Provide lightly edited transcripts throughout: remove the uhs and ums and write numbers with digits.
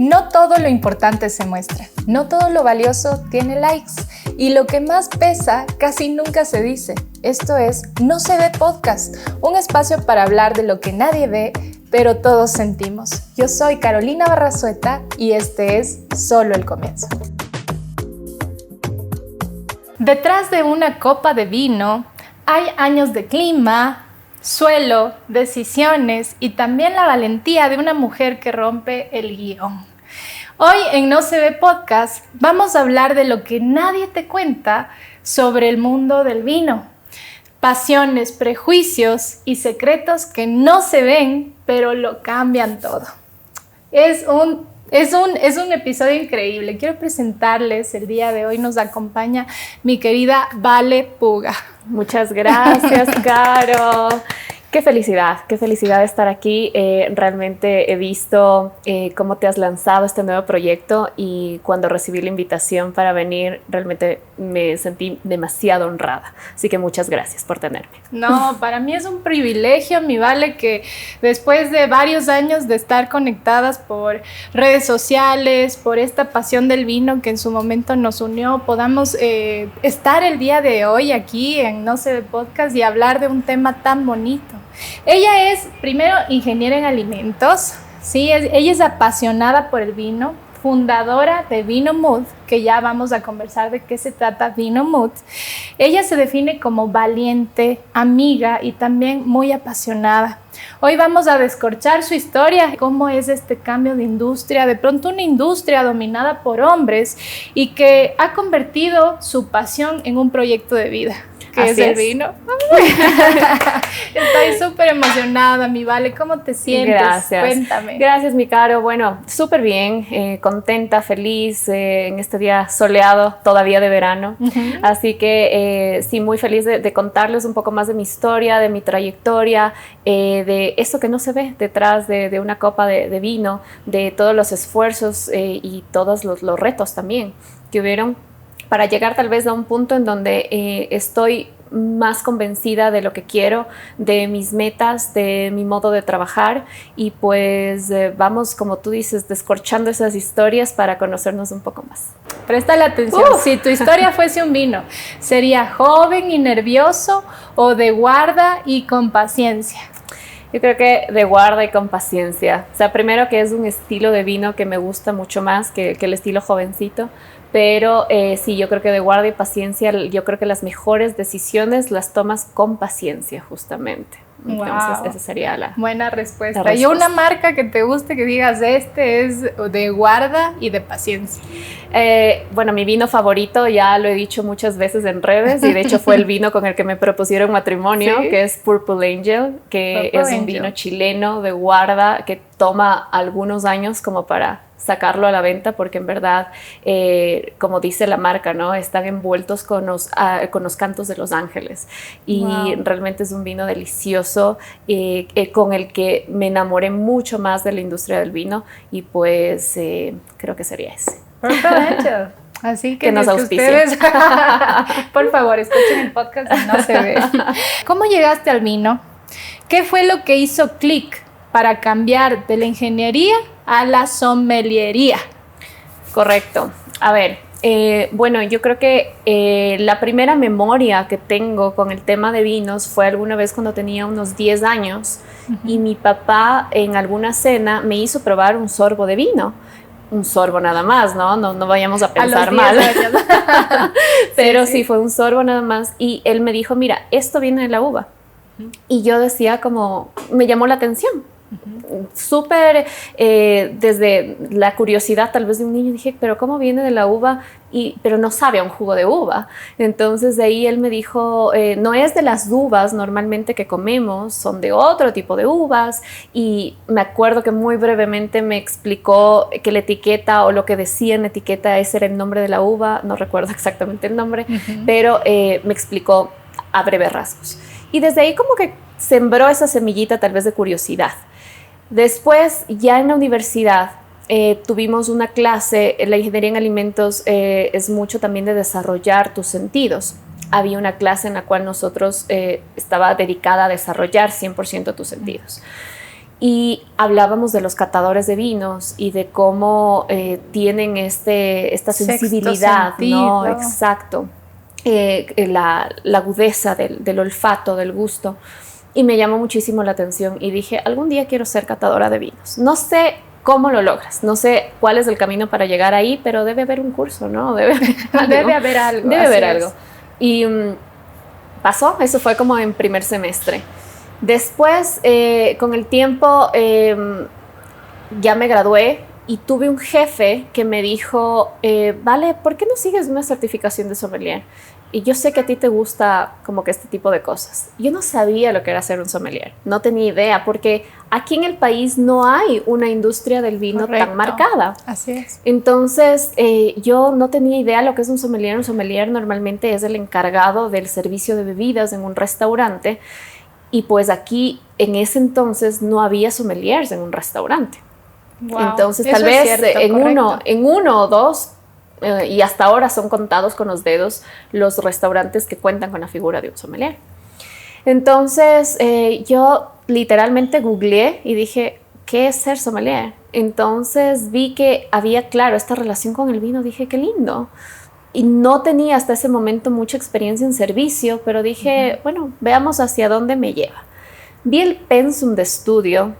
No todo lo importante se muestra, no todo lo valioso tiene likes y lo que más pesa casi nunca se dice. Esto es No se ve podcast, un espacio para hablar de lo que nadie ve, pero todos sentimos. Yo soy Carolina Barrazueta y este es solo el comienzo. Detrás de una copa de vino hay años de clima, suelo, decisiones y también la valentía de una mujer que rompe el guión. Hoy en No se ve podcast vamos a hablar de lo que nadie te cuenta sobre el mundo del vino. Pasiones, prejuicios y secretos que no se ven, pero lo cambian todo. Es un episodio increíble. Quiero presentarles, el día de hoy nos acompaña mi querida Vale Puga. Muchas gracias, Caro. Qué felicidad estar aquí. Realmente he visto cómo te has lanzado este nuevo proyecto y cuando recibí la invitación para venir, realmente me sentí demasiado honrada. Así que muchas gracias por tenerme. No, para mí es un privilegio, mi Vale, que después de varios años de estar conectadas por redes sociales, por esta pasión del vino que en su momento nos unió, podamos estar el día de hoy aquí en No se ve podcast y hablar de un tema tan bonito. Ella es, primero, ingeniera en alimentos, ¿sí? Ella es apasionada por el vino, fundadora de Vino Mood, que ya vamos a conversar de qué se trata Vino Mood. Ella se define como valiente, amiga y también muy apasionada. Hoy vamos a descorchar su historia, cómo es este cambio de industria, de pronto una industria dominada por hombres y que ha convertido su pasión en un proyecto de vida. ¿Qué es el vino? Estoy súper emocionada, mi Vale. ¿Cómo te sientes? Gracias. Cuéntame. Gracias, mi Caro. Bueno, súper bien, contenta, feliz en este día soleado, todavía de verano. Así que sí, muy feliz de contarles un poco más de mi historia, de mi trayectoria, de esto que no se ve detrás de una copa de vino, de todos los esfuerzos y todos los retos también que hubieron para llegar tal vez a un punto en donde estoy más convencida de lo que quiero, de mis metas, de mi modo de trabajar y pues vamos, como tú dices, descorchando esas historias para conocernos un poco más. Préstale atención. Si tu historia fuese un vino, ¿sería joven y nervioso o de guarda y con paciencia? Yo creo que de guarda y con paciencia. O sea, primero que es un estilo de vino que me gusta mucho más que el estilo jovencito. Pero sí, yo creo que de guarda y paciencia, yo creo que las mejores decisiones las tomas con paciencia, justamente. Entonces, esa sería la buena respuesta. ¿Y una marca que te guste que digas, este es de guarda y de paciencia? Bueno, mi vino favorito, ya lo he dicho muchas veces en redes, y de hecho fue el vino con el que me propusieron matrimonio, ¿sí? Que es Purple Angel, que es un vino chileno de guarda que toma algunos años como para sacarlo a la venta, porque en verdad, como dice la marca, ¿no? Están envueltos con los cantos de los ángeles y realmente es un vino delicioso con el que me enamoré mucho más de la industria del vino y pues creo que sería ese. Perfecto. Así que nos auspicien. Ustedes, por favor, escuchen el podcast y No se ve. ¿Cómo llegaste al vino? ¿Qué fue lo que hizo clic para cambiar de la ingeniería a la sommeliería? Correcto. A ver, bueno, yo creo que la primera memoria que tengo con el tema de vinos fue alguna vez cuando tenía unos 10 años y mi papá en alguna cena me hizo probar un sorbo de vino. Un sorbo nada más, ¿no? No vayamos a pensar mal. Pero sí, fue un sorbo nada más y él me dijo, mira, esto viene de la uva. Y yo decía como, me llamó la atención. Súper desde la curiosidad tal vez de un niño dije, pero ¿cómo viene de la uva? Pero no sabe a un jugo de uva. Entonces de ahí él me dijo, no es de las uvas normalmente que comemos, son de otro tipo de uvas. Y me acuerdo que muy brevemente me explicó que la etiqueta o lo que decía en la etiqueta ese era el nombre de la uva, no recuerdo exactamente el nombre, pero me explicó a breves rasgos. Y desde ahí como que sembró esa semillita tal vez de curiosidad. Después, ya en la universidad, tuvimos una clase, la ingeniería en alimentos es mucho también de desarrollar tus sentidos. Había una clase en la cual nosotros estaba dedicada a desarrollar 100% tus sentidos. y hablábamos de los catadores de vinos y de cómo tienen esta sensibilidad, ¿no? Exacto. La agudeza del olfato, del gusto. Y me llamó muchísimo la atención y dije, algún día quiero ser catadora de vinos. No sé cómo lo logras, no sé cuál es el camino para llegar ahí, pero debe haber un curso, ¿no? Debe haber algo. Debe haber algo. Y pasó, eso fue como en primer semestre. Después, con el tiempo, ya me gradué y tuve un jefe que me dijo, vale, ¿por qué no sigues una certificación de sommelier? Y yo sé que a ti te gusta como que este tipo de cosas. Yo no sabía lo que era ser un sommelier, no tenía idea, porque aquí en el país no hay una industria del vino tan marcada. Así es. Entonces, yo no tenía idea lo que es un sommelier. Un sommelier normalmente es el encargado del servicio de bebidas en un restaurante. Y pues aquí, en ese entonces, no había sommeliers en un restaurante. Wow, entonces, tal vez cierto, en uno o dos, y hasta ahora son contados con los dedos los restaurantes que cuentan con la figura de un sommelier. Entonces, yo literalmente googleé y dije, ¿qué es ser sommelier? Entonces vi que había, claro, esta relación con el vino. Dije, qué lindo. Y no tenía hasta ese momento mucha experiencia en servicio, pero dije, bueno, veamos hacia dónde me lleva. Vi el pensum de estudio,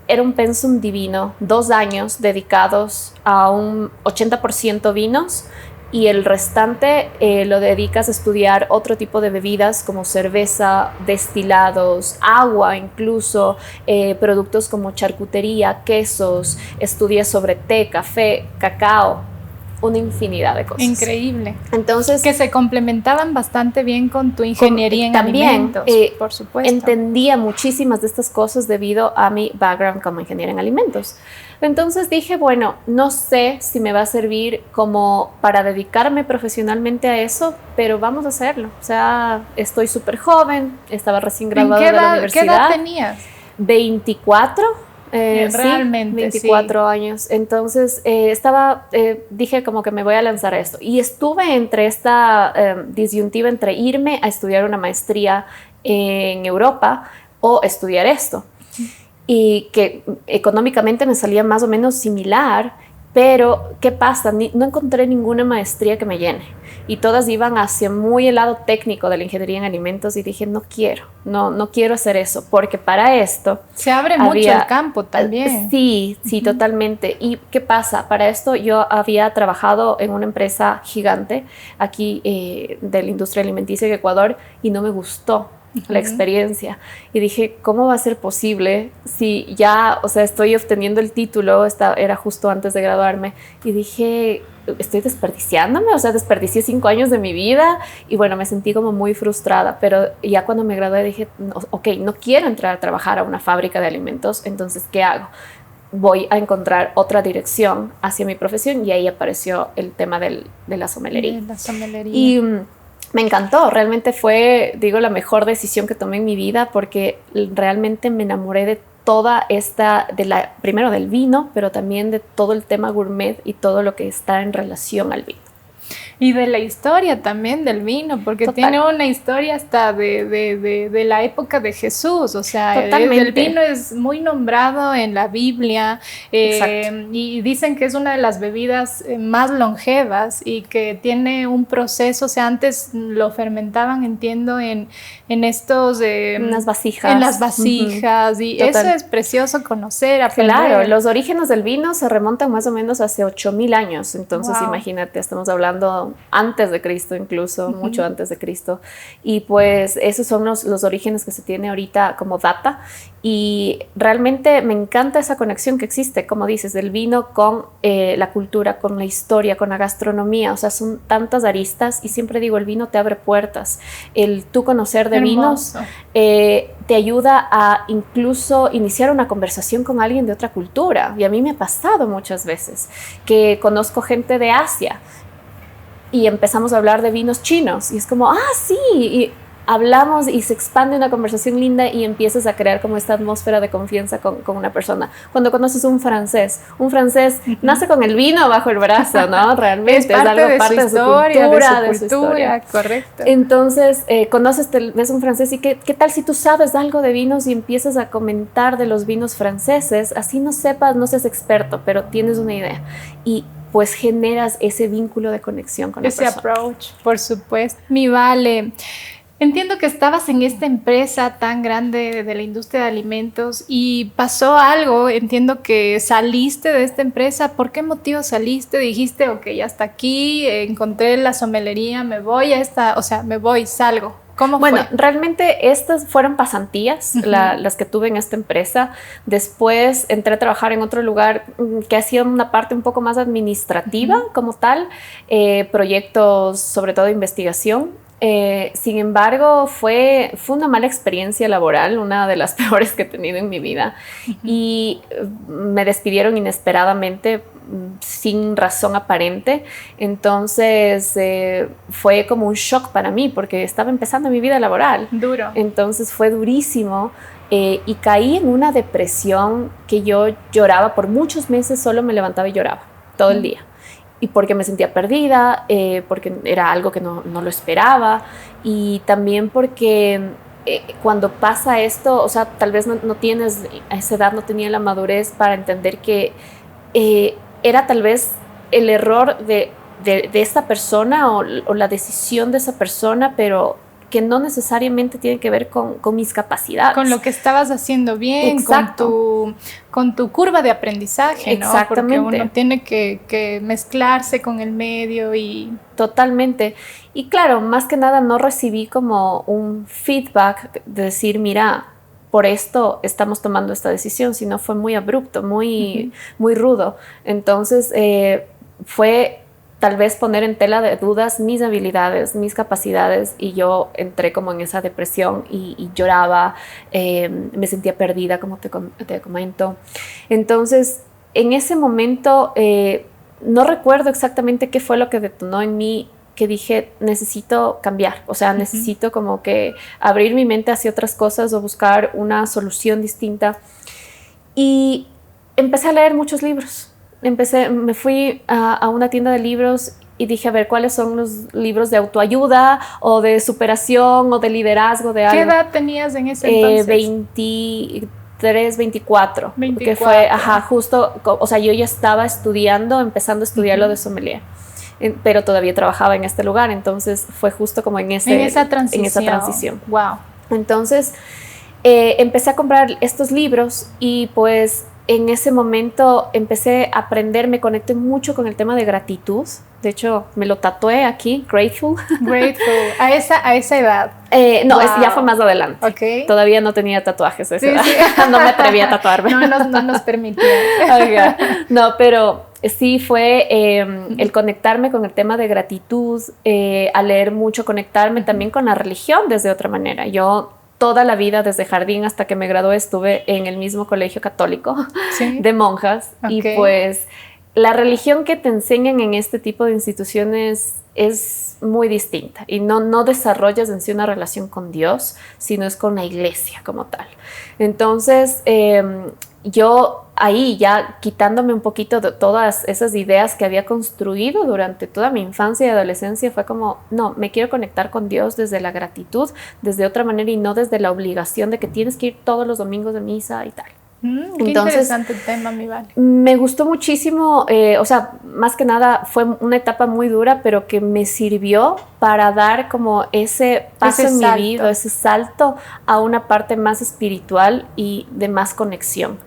era un pensum divino, 2 años dedicados a un 80% vinos y el restante lo dedicas a estudiar otro tipo de bebidas como cerveza, destilados, agua incluso, productos como charcutería, quesos, estudias sobre té, café, cacao, una infinidad de cosas. Increíble. Entonces, que se complementaban bastante bien con tu ingeniería en alimentos, por supuesto. Entendía muchísimas de estas cosas debido a mi background como ingeniera en alimentos. Entonces dije, bueno, no sé si me va a servir como para dedicarme profesionalmente a eso, pero vamos a hacerlo. O sea, estoy súper joven, estaba recién graduada de la universidad. ¿Qué edad tenías? 24. Realmente, sí, 24 años. Entonces dije como que me voy a lanzar a esto. Y estuve entre esta disyuntiva entre irme a estudiar una maestría en Europa o estudiar esto. Y que económicamente me salía más o menos similar, pero ¿qué pasa? No encontré ninguna maestría que me llene. Y todas iban hacia muy el lado técnico de la ingeniería en alimentos y dije, no quiero hacer eso, porque para esto... Se abre mucho el campo también. Sí, totalmente. ¿Y qué pasa? Para esto yo había trabajado en una empresa gigante aquí de la industria alimenticia en Ecuador y no me gustó la experiencia. Y dije, ¿cómo va a ser posible si ya, o sea, estoy obteniendo el título? Era justo antes de graduarme. Y dije, estoy desperdiciándome, o sea, desperdicié 5 años de mi vida. Y bueno, me sentí como muy frustrada. Pero ya cuando me gradué dije, ok, no quiero entrar a trabajar a una fábrica de alimentos, entonces, ¿qué hago? Voy a encontrar otra dirección hacia mi profesión. Y ahí apareció el tema de la sommelería. Y me encantó, realmente fue, la mejor decisión que tomé en mi vida porque realmente me enamoré de toda esta, primero del vino, pero también de todo el tema gourmet y todo lo que está en relación al vino. Y de la historia también del vino, porque tiene una historia hasta de la época de Jesús, o sea, el vino es muy nombrado en la Biblia y dicen que es una de las bebidas más longevas y que tiene un proceso, o sea, antes lo fermentaban, entiendo, en estos... en las vasijas, y eso es precioso conocer, aprender. Claro, los orígenes del vino se remontan más o menos hace 8,000 años, entonces imagínate, estamos hablando antes de Cristo incluso, mucho antes de Cristo, y pues esos son los orígenes que se tiene ahorita como data, y realmente me encanta esa conexión que existe, como dices, del vino con la cultura, con la historia, con la gastronomía, o sea, son tantas aristas, y siempre digo, el vino te abre puertas, el tú conocer de vinos te ayuda a incluso iniciar una conversación con alguien de otra cultura, y a mí me ha pasado muchas veces que conozco gente de Asia y empezamos a hablar de vinos chinos y es como, sí, y hablamos y se expande una conversación linda y empiezas a crear como esta atmósfera de confianza con una persona. Cuando conoces un francés nace con el vino bajo el brazo, ¿no? Realmente es algo parte de su cultura, de su historia. Correcto. Entonces, ves un francés y ¿qué tal si tú sabes algo de vinos y empiezas a comentar de los vinos franceses? Así no seas experto, pero tienes una idea. Y pues generas ese vínculo de conexión con la persona. Ese approach, por supuesto. Mi Vale, entiendo que estabas en esta empresa tan grande de la industria de alimentos y pasó algo, entiendo que saliste de esta empresa. ¿Por qué motivo saliste? Dijiste, ok, hasta aquí, encontré la somelería, me voy a esta, o sea, me voy, salgo. ¿Cómo fue? Bueno, realmente estas fueron pasantías, las que tuve en esta empresa. Después entré a trabajar en otro lugar que hacía una parte un poco más administrativa como tal, proyectos sobre todo de investigación. Sin embargo, fue una mala experiencia laboral, una de las peores que he tenido en mi vida. Y me despidieron inesperadamente, sin razón aparente. Entonces fue como un shock para mí porque estaba empezando mi vida laboral. Duro. Entonces fue durísimo. Y caí en una depresión que yo lloraba por muchos meses, solo me levantaba y lloraba todo el día. Y porque me sentía perdida, porque era algo que no lo esperaba, y también porque cuando pasa esto, o sea, tal vez no tienes, a esa edad no tenía la madurez para entender que era tal vez el error de esta persona o la decisión de esa persona, pero que no necesariamente tiene que ver con mis capacidades. Con lo que estabas haciendo bien. Exacto. Con tu curva de aprendizaje, ¿no? Exactamente. Porque uno tiene que mezclarse con el medio y... Totalmente. Y claro, más que nada no recibí como un feedback de decir, mira, por esto estamos tomando esta decisión, sino fue muy abrupto, muy rudo. Entonces fue tal vez poner en tela de dudas mis habilidades, mis capacidades, y yo entré como en esa depresión y lloraba, me sentía perdida, como te comento. Entonces, en ese momento, no recuerdo exactamente qué fue lo que detonó en mí, que dije, necesito cambiar, o sea, necesito como que abrir mi mente hacia otras cosas o buscar una solución distinta. Y empecé a leer muchos libros. Me fui a una tienda de libros y dije, a ver, ¿cuáles son los libros de autoayuda o de superación o de liderazgo de algo? ¿Qué edad tenías en ese entonces? 23, 24. Que fue, justo, o sea, yo ya estaba empezando a estudiar lo de sommelier, pero todavía trabajaba en este lugar, entonces fue justo como en esa transición. Wow. Entonces, empecé a comprar estos libros y pues en ese momento empecé a aprender, me conecté mucho con el tema de gratitud. De hecho, me lo tatué aquí, grateful. Grateful. A esa edad. No, wow. Ya fue más adelante. Okay. Todavía no tenía tatuajes a esa edad. Sí. No me atreví a tatuarme. No nos permitía. Okay. No, pero sí fue el conectarme con el tema de gratitud, a leer mucho, conectarme también con la religión desde otra manera. Yo toda la vida, desde jardín hasta que me gradué, estuve en el mismo colegio católico de monjas. Okay. Y pues la religión que te enseñan en este tipo de instituciones es muy distinta y no desarrollas en sí una relación con Dios, sino es con la iglesia como tal. Entonces, yo ahí ya quitándome un poquito de todas esas ideas que había construido durante toda mi infancia y adolescencia, fue como, no, me quiero conectar con Dios desde la gratitud, desde otra manera y no desde la obligación de que tienes que ir todos los domingos de misa y tal. Qué interesante el tema, mi Vale. Me gustó muchísimo, o sea, más que nada fue una etapa muy dura, pero que me sirvió para dar como ese paso en mi vida, ese salto a una parte más espiritual y de más conexión.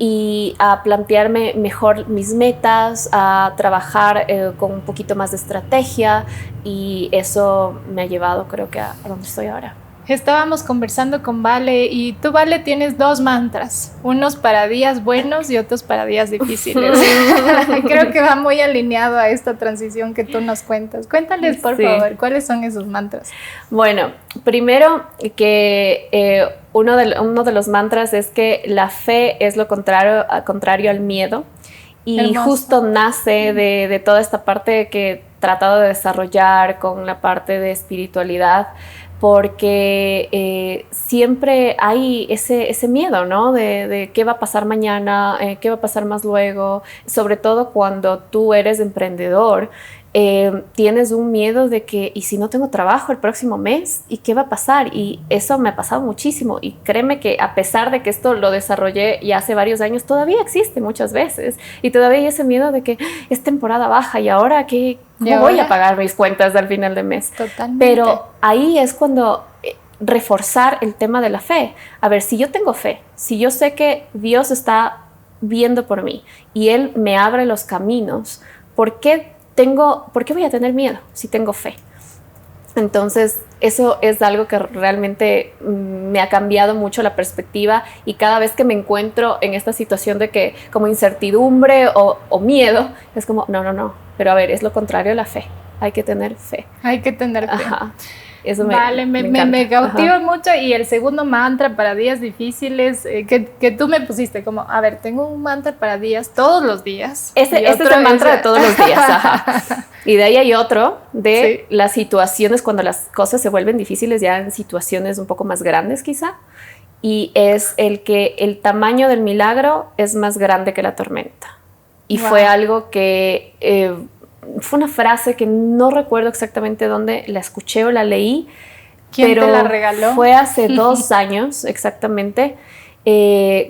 Y a plantearme mejor mis metas, a trabajar con un poquito más de estrategia, y eso me ha llevado, creo que, a donde estoy ahora. Estábamos conversando con Vale y tú, Vale, tienes dos mantras, unos para días buenos y otros para días difíciles. Creo que va muy alineado a esta transición que tú nos cuentas. Cuéntales, por favor, ¿cuáles son esos mantras? Bueno, primero que uno de los mantras es que la fe es lo contrario al miedo. Y hermoso. Justo nace de toda esta parte que he tratado de desarrollar con la parte de espiritualidad, porque siempre hay ese miedo, ¿no? De qué va a pasar mañana, qué va a pasar más luego, sobre todo cuando tú eres emprendedor. Tienes un miedo de que, ¿y si no tengo trabajo el próximo mes? ¿Y qué va a pasar? Y eso me ha pasado muchísimo. Y créeme que a pesar de que esto lo desarrollé ya hace varios años, todavía existe muchas veces. Y todavía hay ese miedo de que es temporada baja y ahora ¿cómo voy a pagar mis cuentas al final de mes? Totalmente. Pero ahí es cuando reforzar el tema de la fe. A ver, si yo tengo fe, si yo sé que Dios está viendo por mí y Él me abre los caminos, ¿por qué voy a tener miedo si tengo fe? Entonces, eso es algo que realmente me ha cambiado mucho la perspectiva, y cada vez que me encuentro en esta situación de que como incertidumbre o miedo, es como, no, pero a ver, es lo contrario de la fe. Hay que tener fe. Hay que tener fe. Ajá. Eso me cautiva mucho. Y el segundo mantra para días difíciles que tú me pusiste, como, a ver, tengo un mantra para días, todos los días. Este es el mantra de todos los días. Ajá. Y de ahí hay otro de las situaciones cuando las cosas se vuelven difíciles, ya en situaciones un poco más grandes quizá. Y es el que el tamaño del milagro es más grande que la tormenta. Y fue algo que... fue una frase que no recuerdo exactamente dónde la escuché o la leí. ¿Quién te la regaló? Fue hace 2 años exactamente,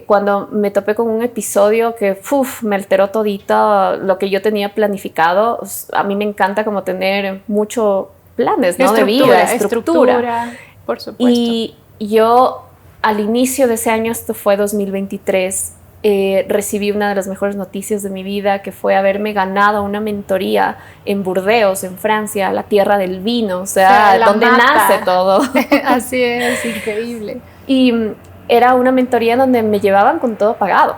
cuando me topé con un episodio que me alteró todito lo que yo tenía planificado. A mí me encanta como tener muchos planes, ¿no? De vida, estructura. Por supuesto. Y yo al inicio de ese año, esto fue 2023, recibí una de las mejores noticias de mi vida, que fue haberme ganado una mentoría en Burdeos, en Francia, la tierra del vino, o sea donde nace todo. Así es, increíble. Y era una mentoría donde me llevaban con todo pagado.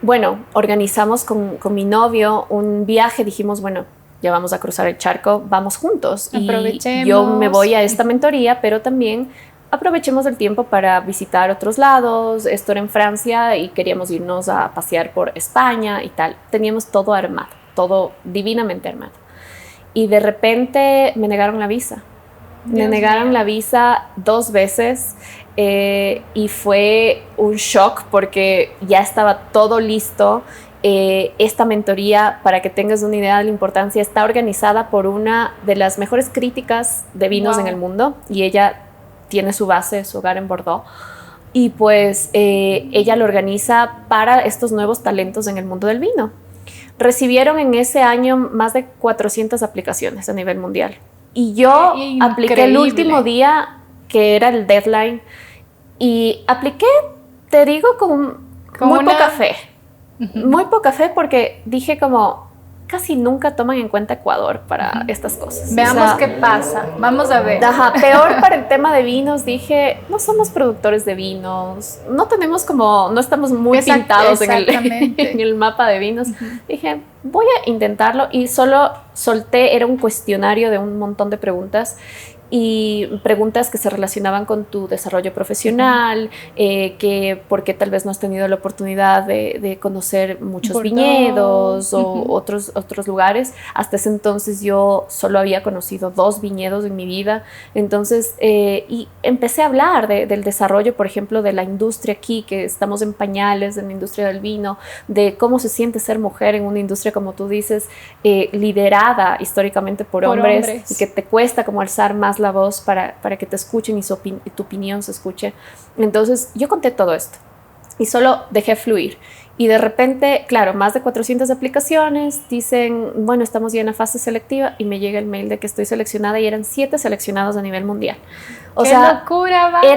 Bueno, organizamos con mi novio un viaje, dijimos, bueno, ya vamos a cruzar el charco, vamos juntos. Aprovechemos. Y yo me voy a esta mentoría, pero también aprovechemos el tiempo para visitar otros lados. Esto era en Francia y queríamos irnos a pasear por España y tal. Teníamos todo armado, todo divinamente armado. Y de repente me negaron la visa. Me negaron la visa 2 veces y fue un shock porque ya estaba todo listo. Esta mentoría, para que tengas una idea de la importancia, está organizada por una de las mejores críticas de vinos en el mundo, y ella tiene su base, su hogar en Bordeaux, y pues ella lo organiza para estos nuevos talentos en el mundo del vino. Recibieron en ese año más de 400 aplicaciones a nivel mundial, y yo apliqué el último día, que era el deadline, y apliqué, te digo, con muy poca fe. Muy poca fe, porque dije como, casi nunca toman en cuenta Ecuador para estas cosas. Veamos qué pasa, vamos a ver. Peor para el tema de vinos, dije, no somos productores de vinos, no estamos muy pintados en el mapa de vinos. Dije, voy a intentarlo, y solo solté, era un cuestionario de un montón de preguntas, y preguntas que se relacionaban con tu desarrollo profesional, que por qué tal vez no has tenido la oportunidad de conocer muchos viñedos o otros lugares. Hasta ese entonces yo solo había conocido 2 viñedos en mi vida. Entonces, y empecé a hablar del desarrollo, por ejemplo, de la industria aquí, que estamos en pañales, en la industria del vino, de cómo se siente ser mujer en una industria, como tú dices, liderada históricamente por hombres, y que te cuesta como alzar más la voz para que te escuchen y tu opinión se escuche. Entonces yo conté todo esto y solo dejé fluir, y de repente, claro, más de 400 aplicaciones, dicen, bueno, estamos ya en la fase selectiva, y me llega el mail de que estoy seleccionada, y eran 7 seleccionados a nivel mundial. O sea, locura, vale,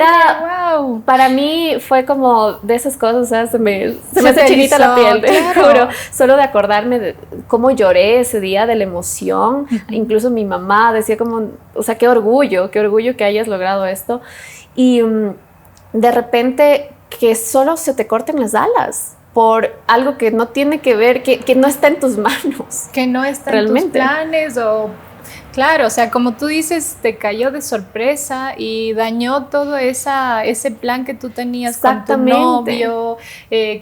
wow. Para mí fue como de esas cosas, o sea, se me hace chinita la piel, te juro, solo de acordarme de cómo lloré ese día de la emoción. Incluso mi mamá decía como, o sea, qué orgullo que hayas logrado esto. Y de repente que solo se te corten las alas por algo que no tiene que ver, que no está en tus manos. Que no está en tus planes, o Claro, o sea, como tú dices, te cayó de sorpresa y dañó todo ese plan que tú tenías con tu novio,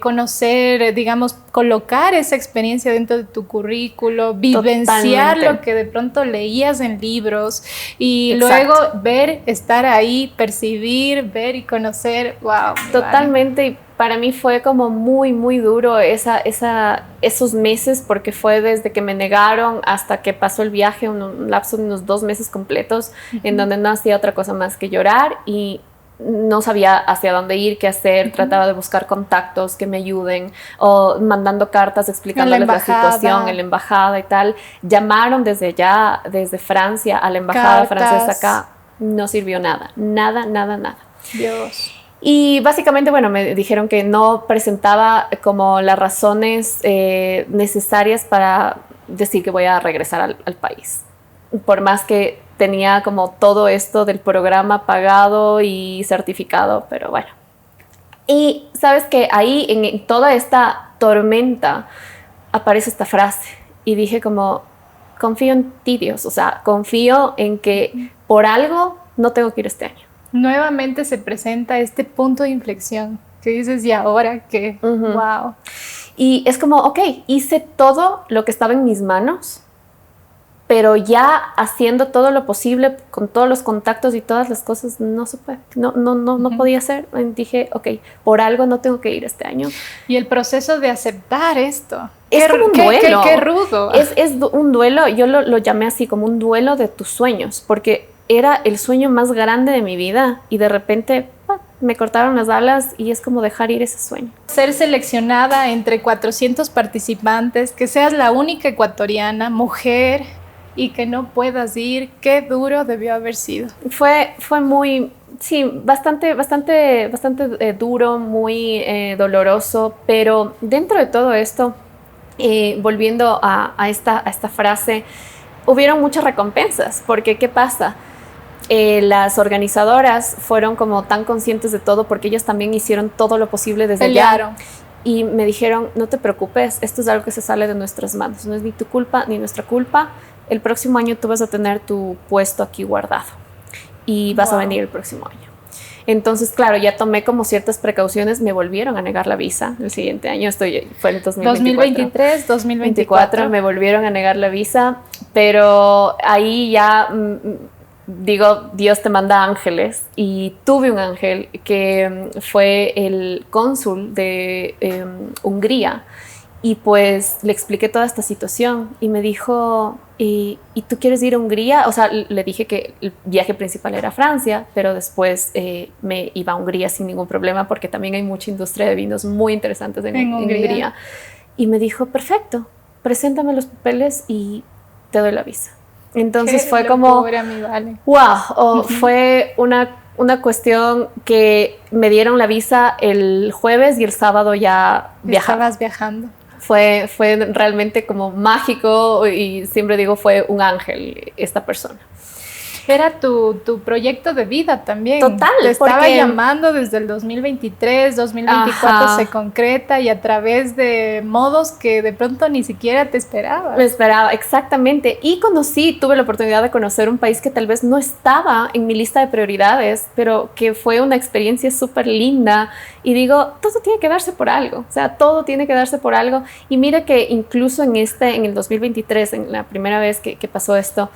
conocer, digamos, colocar esa experiencia dentro de tu currículo, vivenciar lo que de pronto leías en libros y luego ver, estar ahí, percibir, ver y conocer. ¡Wow! Totalmente. Y para mí fue como muy, muy duro esos meses, porque fue desde que me negaron hasta que pasó el viaje, un lapso de unos 2 meses completos, en donde no hacía otra cosa más que llorar y no sabía hacia dónde ir, qué hacer. Trataba de buscar contactos que me ayuden o mandando cartas explicándoles la situación en la embajada y tal. Llamaron desde allá, desde Francia, a la embajada francesa acá. No sirvió nada, nada, nada, nada. Dios. Y básicamente, bueno, me dijeron que no presentaba como las razones necesarias para decir que voy a regresar al país. Por más que tenía como todo esto del programa pagado y certificado, pero bueno. Y sabes que ahí en toda esta tormenta aparece esta frase y dije como, confío en ti, Dios, o sea, confío en que por algo no tengo que ir este año. Nuevamente se presenta este punto de inflexión que dices, ¿y ahora qué? Wow. Y es como, ok, hice todo lo que estaba en mis manos, pero ya haciendo todo lo posible con todos los contactos y todas las cosas no se puede, no podía ser. Dije, ok, por algo no tengo que ir este año. Y el proceso de aceptar esto. Es como un duelo. Qué rudo. Es un duelo, yo lo llamé así, como un duelo de tus sueños, porque era el sueño más grande de mi vida y de repente me cortaron las alas y es como dejar ir ese sueño. Ser seleccionada entre 400 participantes, que seas la única ecuatoriana, mujer, y que no puedas ir, qué duro debió haber sido. Fue muy, sí, bastante duro, muy doloroso, pero dentro de todo esto, volviendo a esta frase, hubieron muchas recompensas, porque ¿qué pasa? Las organizadoras fueron como tan conscientes de todo, porque ellas también hicieron todo lo posible desde allá. Y me dijeron, no te preocupes, esto es algo que se sale de nuestras manos, no es ni tu culpa ni nuestra culpa. El próximo año tú vas a tener tu puesto aquí guardado y vas a venir el próximo año. Entonces, claro, ya tomé como ciertas precauciones, me volvieron a negar la visa el siguiente año, fue en 2023, 2024, me volvieron a negar la visa, pero ahí ya digo, Dios te manda ángeles, y tuve un ángel que fue el cónsul de Hungría, y pues le expliqué toda esta situación y me dijo, ¿y tú quieres ir a Hungría? O sea, le dije que el viaje principal era a Francia, pero después me iba a Hungría sin ningún problema, porque también hay mucha industria de vinos muy interesantes en Hungría. Y me dijo, perfecto, preséntame los papeles y te doy la visa. Entonces fue como, wow, fue una cuestión que me dieron la visa el jueves y el sábado ya viajaba. Estabas viajando. Fue realmente como mágico, y siempre digo, fue un ángel esta persona. Era tu proyecto de vida también. Total. Te estaba llamando desde el 2023, 2024 se concreta, y a través de modos que de pronto ni siquiera te esperabas. Me esperaba, exactamente. Y tuve la oportunidad de conocer un país que tal vez no estaba en mi lista de prioridades, pero que fue una experiencia súper linda. Y digo, todo tiene que darse por algo. O sea, todo tiene que darse por algo. Y mira que incluso en el 2023, en la primera vez que pasó esto,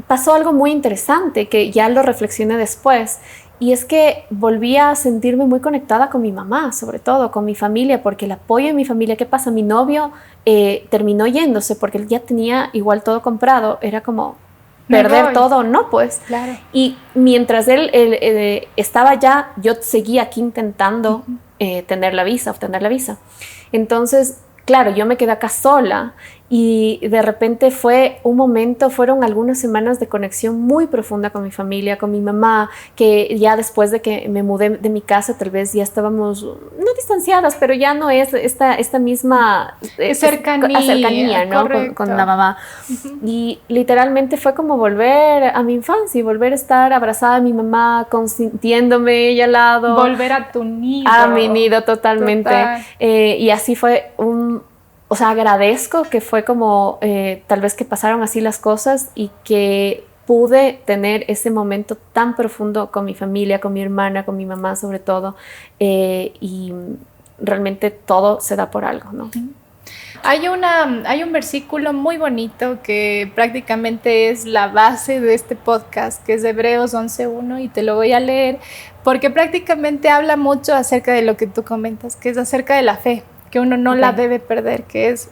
pasó algo muy interesante que ya lo reflexioné después, y es que volví a sentirme muy conectada con mi mamá, sobre todo con mi familia, porque el apoyo de mi familia. ¿Qué pasa? Mi novio terminó yéndose porque él ya tenía igual todo comprado, era como perder todo, no pues. Claro. Y mientras él estaba allá, yo seguía aquí intentando obtener la visa. Entonces, claro, yo me quedé acá sola, y de repente fueron algunas semanas de conexión muy profunda con mi familia, con mi mamá, que ya después de que me mudé de mi casa, tal vez ya estábamos, no distanciadas, pero ya no es esta misma cercanía, ¿no? con la mamá. Y literalmente fue como volver a mi infancia, y volver a estar abrazada a mi mamá, consintiéndome ella al lado. Volver a tu nido. A mi nido, totalmente. Y así fue o sea, agradezco que fue como tal vez que pasaron así las cosas y que pude tener ese momento tan profundo con mi familia, con mi hermana, con mi mamá sobre todo, y realmente todo se da por algo, ¿no? Hay un versículo muy bonito que prácticamente es la base de este podcast, que es Hebreos 11:1, y te lo voy a leer porque prácticamente habla mucho acerca de lo que tú comentas, que es acerca de la fe, que uno no la debe perder, que es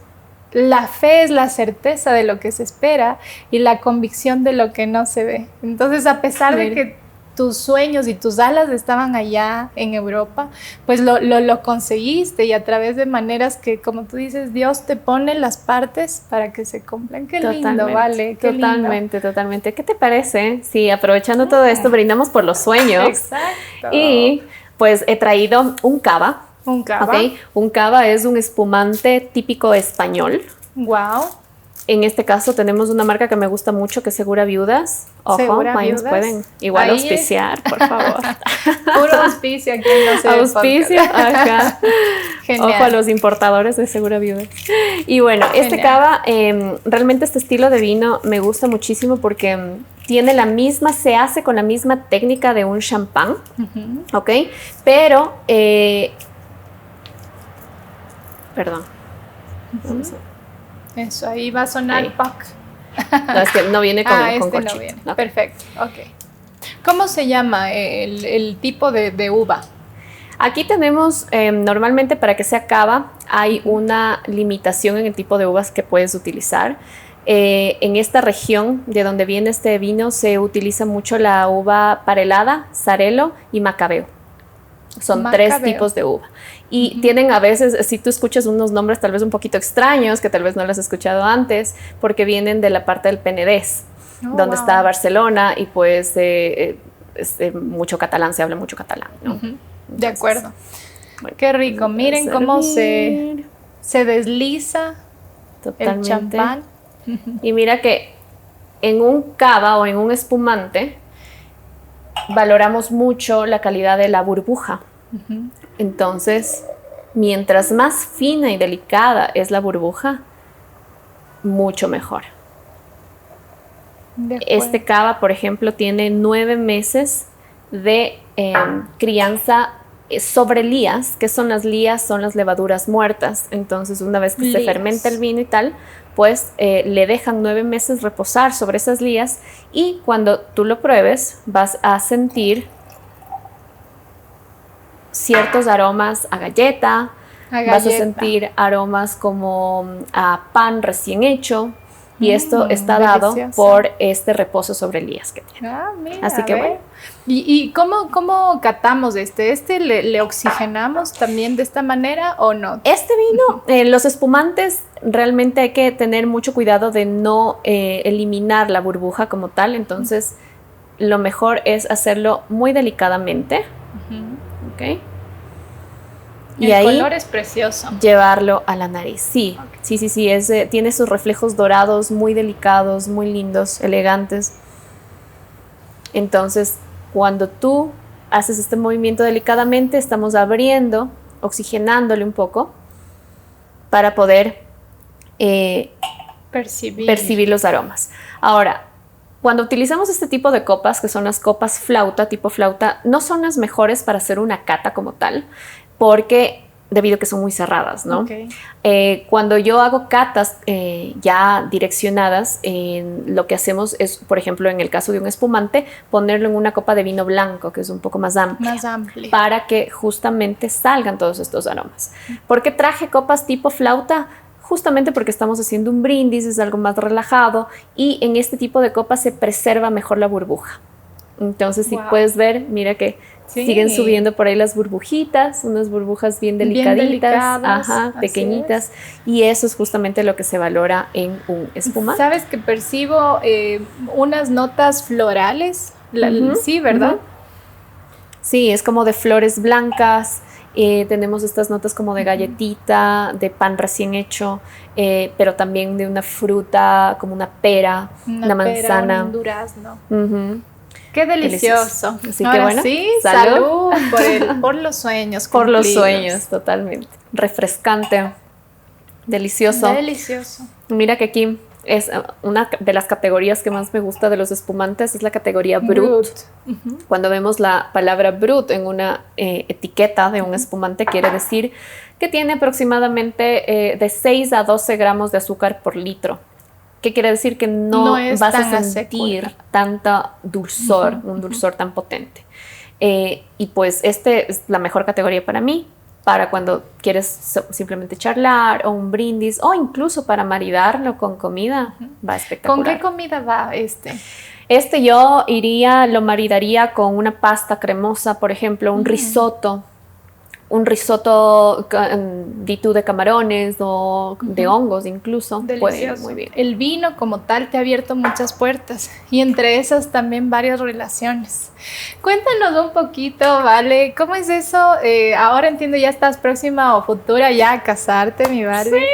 la fe es la certeza de lo que se espera y la convicción de lo que no se ve. Entonces, a pesar de que tus sueños y tus alas estaban allá en Europa, pues lo conseguiste, y a través de maneras que, como tú dices, Dios te pone las partes para que se cumplan. Qué lindo, vale. Qué totalmente, lindo. Totalmente. ¿Qué te parece? Sí, aprovechando todo esto, brindamos por los sueños. Exacto. Y pues he traído un cava. Un cava. Okay. Un cava es un espumante típico español. Wow. En este caso tenemos una marca que me gusta mucho, que es Segura Viudas. Ojo, Segura ahí nos Viudas. pueden igual ahí auspiciar, por favor. Puro auspicio aquí en No Sé Auspicio, acá. Genial. Ojo a los importadores de Segura Viudas. Y bueno, este cava, realmente este estilo de vino me gusta muchísimo porque tiene se hace con la misma técnica de un champán, ¿ok? Pero, perdón. Vamos a... Eso, ahí va a sonar POC. No, es que no viene con corchito. No viene. Okay. Perfecto, ok. ¿Cómo se llama el tipo de uva? Aquí tenemos, normalmente para que sea cava, hay una limitación en el tipo de uvas que puedes utilizar. En esta región de donde viene este vino se utiliza mucho la uva parelada, Xarel·lo y Macabeo. Son tres tipos de uva. Y tienen a veces, si tú escuchas unos nombres tal vez un poquito extraños, que tal vez no los has escuchado antes, porque vienen de la parte del Penedès, donde está Barcelona, y pues mucho catalán, se habla mucho catalán, ¿no? Entonces, de acuerdo. Bueno, qué rico. Miren cómo se desliza totalmente el champán. Y mira que en un cava o en un espumante valoramos mucho la calidad de la burbuja. Entonces, mientras más fina y delicada es la burbuja, mucho mejor. Este cava, por ejemplo, tiene 9 meses de crianza sobre lías. ¿Qué son las lías? Son las levaduras muertas. Entonces, una vez que se fermenta el vino y tal, pues le dejan 9 meses reposar sobre esas lías, y cuando tú lo pruebes vas a sentir ciertos aromas a galleta, vas a sentir aromas como a pan recién hecho, y esto está dado por este reposo sobre lías que tiene. Mira, así que bueno. ¿Y cómo catamos este? ¿Le oxigenamos también de esta manera o no? Este vino, los espumantes, realmente hay que tener mucho cuidado de no eliminar la burbuja como tal. Entonces, lo mejor es hacerlo muy delicadamente. ¿Ok? Y el color es precioso. Llevarlo a la nariz. Sí, okay. Sí. Tiene sus reflejos dorados, muy delicados, muy lindos, elegantes. Entonces, cuando tú haces este movimiento delicadamente, estamos abriendo, oxigenándole un poco para poder percibir los aromas. Ahora, cuando utilizamos este tipo de copas, que son las copas flauta, tipo flauta, no son las mejores para hacer una cata como tal, porque debido a que son muy cerradas, ¿no? Okay. Cuando yo hago catas ya direccionadas, lo que hacemos es, por ejemplo, en el caso de un espumante, ponerlo en una copa de vino blanco, que es un poco más amplia. Para que justamente salgan todos estos aromas. ¿Por qué traje copas tipo flauta? Justamente porque estamos haciendo un brindis, es algo más relajado, y en este tipo de copas se preserva mejor la burbuja. Entonces, si puedes ver, mira que siguen subiendo por ahí las burbujitas, unas burbujas bien delicaditas, pequeñitas, y eso es justamente lo que se valora en un espumante. ¿Sabes que percibo unas notas florales? Sí, ¿verdad? Sí, es como de flores blancas. Tenemos estas notas como de galletita, de pan recién hecho, pero también de una fruta como una pera, una manzana. Un durazno. Qué delicioso. Así que bueno, sí, salud por los sueños cumplidos. Por los sueños, totalmente. Refrescante. Delicioso. Delicioso. Mira que aquí es una de las categorías que más me gusta de los espumantes, es la categoría Brut. Cuando vemos la palabra Brut en una etiqueta de un espumante, quiere decir que tiene aproximadamente de 6 a 12 gramos de azúcar por litro. ¿Qué quiere decir? Que no vas a sentir tanta dulzor, un dulzor tan potente. Y pues este es la mejor categoría para mí, para cuando quieres simplemente charlar o un brindis o incluso para maridarlo con comida, va espectacular. ¿Con qué comida va este? Este yo lo maridaría con una pasta cremosa, por ejemplo, un risotto di tú de camarones o de hongos incluso. Delicioso. Puede ir muy bien. El vino como tal te ha abierto muchas puertas y entre esas también varias relaciones. Cuéntanos un poquito, ¿vale? ¿Cómo es eso? Ahora entiendo, ya estás próxima o futura ya a casarte, mi Vale. Sí.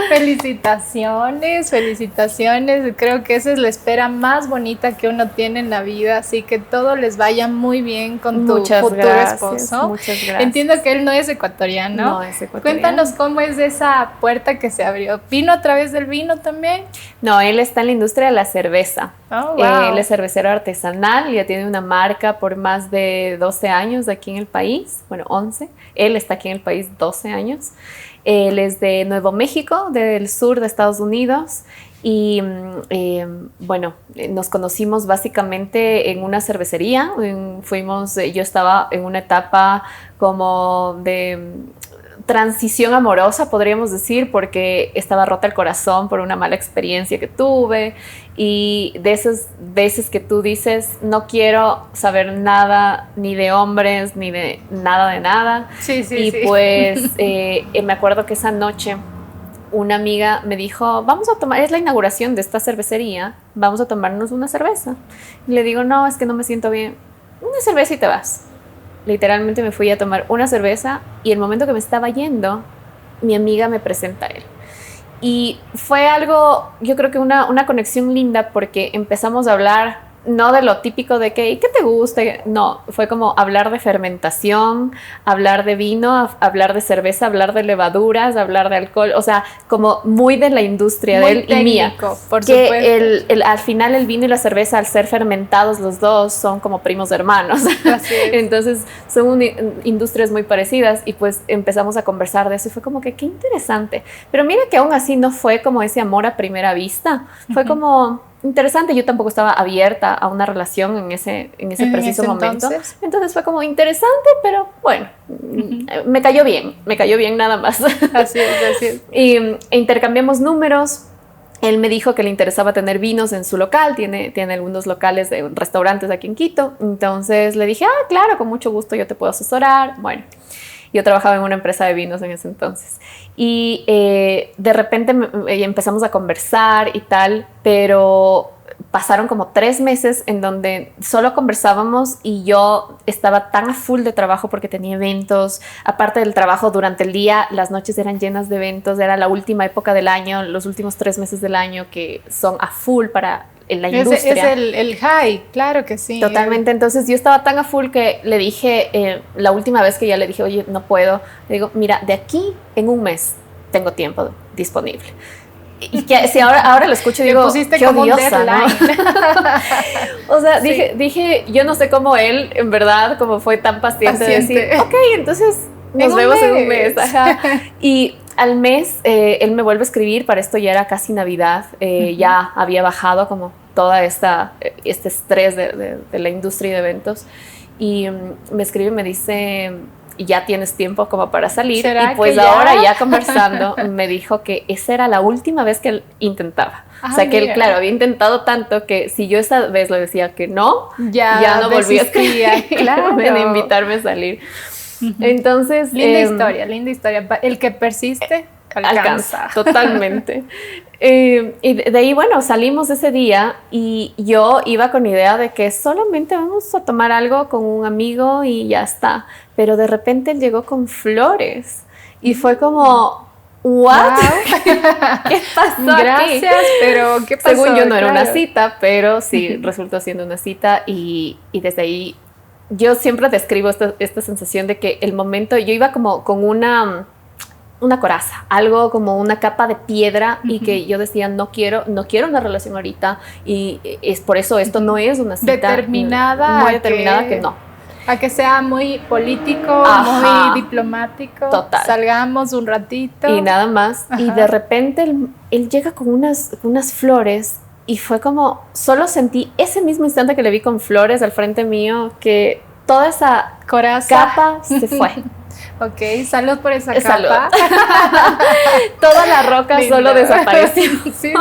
Felicitaciones, felicitaciones. Creo que esa es la espera más bonita que uno tiene en la vida, así que todo les vaya muy bien con tu futuro esposo. Muchas gracias. Entiendo que él no es ecuatoriano. No es ecuatoriano. Cuéntanos cómo es esa puerta que se abrió. ¿Vino a través del vino también? No, él está en la industria de la cerveza. Oh, wow. Él es cervecero artesanal, ya tiene una marca por más de 12 años aquí en el país, bueno, 11. Él está aquí en el país 12 años. Él es de Nuevo México, del sur de Estados Unidos. Y bueno, nos conocimos básicamente en una cervecería. Yo estaba en una etapa como de transición amorosa, podríamos decir, porque estaba rota el corazón por una mala experiencia que tuve, y de esas veces que tú dices, no quiero saber nada ni de hombres, ni de nada. Sí, pues me acuerdo que esa noche una amiga me dijo, vamos a tomar, es la inauguración de esta cervecería, vamos a tomarnos una cerveza. Y le digo, no, es que no me siento bien. Una cerveza y te vas. Literalmente me fui a tomar una cerveza y el momento que me estaba yendo, mi amiga me presenta a él. Y fue algo, yo creo que una conexión linda, porque empezamos a hablar no de lo típico de que, ¿qué te gusta? No, fue como hablar de fermentación, hablar de vino, hablar de cerveza, hablar de levaduras, hablar de alcohol, o sea, como muy de la industria muy de él técnico, y mía. Por que supuesto. Al final el vino y la cerveza, al ser fermentados los dos, son como primos hermanos. Así es. Entonces son industrias muy parecidas, y pues empezamos a conversar de eso y fue como que qué interesante. Pero mira que aún así no fue como ese amor a primera vista, fue como interesante. Yo tampoco estaba abierta a una relación en ese preciso momento. Entonces fue como interesante, pero bueno, me cayó bien nada más. Así es. Y intercambiamos números. Él me dijo que le interesaba tener vinos en su local, tiene algunos locales de restaurantes aquí en Quito. Entonces le dije, claro, con mucho gusto yo te puedo asesorar. Bueno, yo trabajaba en una empresa de vinos en ese entonces. Y de repente empezamos a conversar y tal, pero pasaron como 3 meses en donde solo conversábamos y yo estaba tan a full de trabajo porque tenía eventos. Aparte del trabajo durante el día, las noches eran llenas de eventos. Era la última época del año, los últimos 3 meses del año que son a full para la industria. Es el high, claro que sí. Totalmente. Entonces yo estaba tan a full que le dije, la última vez que ya le dije, oye, no puedo, le digo, mira, de aquí en un mes tengo tiempo disponible. Y que si ahora lo escucho y digo, qué odiosa, ¿no? O sea, sí. dije, yo no sé cómo él, en verdad, como fue tan paciente de decir, ok, entonces nos vemos en un mes. Ajá. Y al mes, él me vuelve a escribir, para esto ya era casi Navidad, ya había bajado como toda este estrés de la industria de eventos, y me escribe y me dice, ya tienes tiempo como para salir. Y pues ahora ya conversando me dijo que esa era la última vez que él intentaba. O sea, que él, claro, había intentado tanto que si yo esa vez le decía que no, ya no volvía a escribir, claro, de invitarme a salir. Entonces, linda historia. El que persiste alcanza. Totalmente. Y de ahí, bueno, salimos ese día y yo iba con idea de que solamente vamos a tomar algo con un amigo y ya está. Pero de repente él llegó con flores y fue como, ¿what? Wow. ¿Qué pasó aquí? Gracias, pero ¿qué pasó? Según yo no era una cita, pero sí resultó siendo una cita, y desde ahí yo siempre describo esta sensación de que el momento, yo iba como con una una coraza, algo como una capa de piedra y que yo decía, no quiero una relación ahorita y es por eso esto no es una cita determinada, muy determinada que no. A que sea muy político, Ajá, muy diplomático. total. Salgamos un ratito. Y nada más. Ajá. Y de repente él llega con unas flores y fue como, solo sentí ese mismo instante que le vi con flores al frente mío que toda esa coraza, capa se fue. Ok, salud por esa salud. capa. Toda la roca lindo. Solo desapareció. Sí.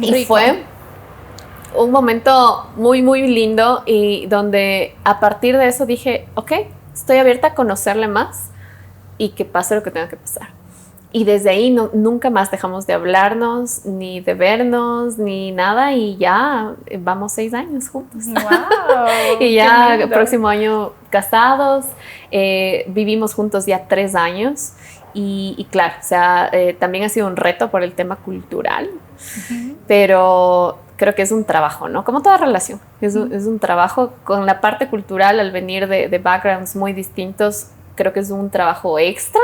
Y rico. Fue un momento muy, muy lindo y donde a partir de eso dije, ok, estoy abierta a conocerle más y que pase lo que tenga que pasar. Y desde ahí nunca más dejamos de hablarnos, ni de vernos, ni nada. Y ya vamos 6 años juntos. ¡Wow! Y ya el próximo año casados. Vivimos juntos ya 3 años. Y claro, o sea, también ha sido un reto por el tema cultural. Pero creo que es un trabajo, ¿no? Como toda relación. Es un trabajo con la parte cultural al venir de backgrounds muy distintos. Creo que es un trabajo extra,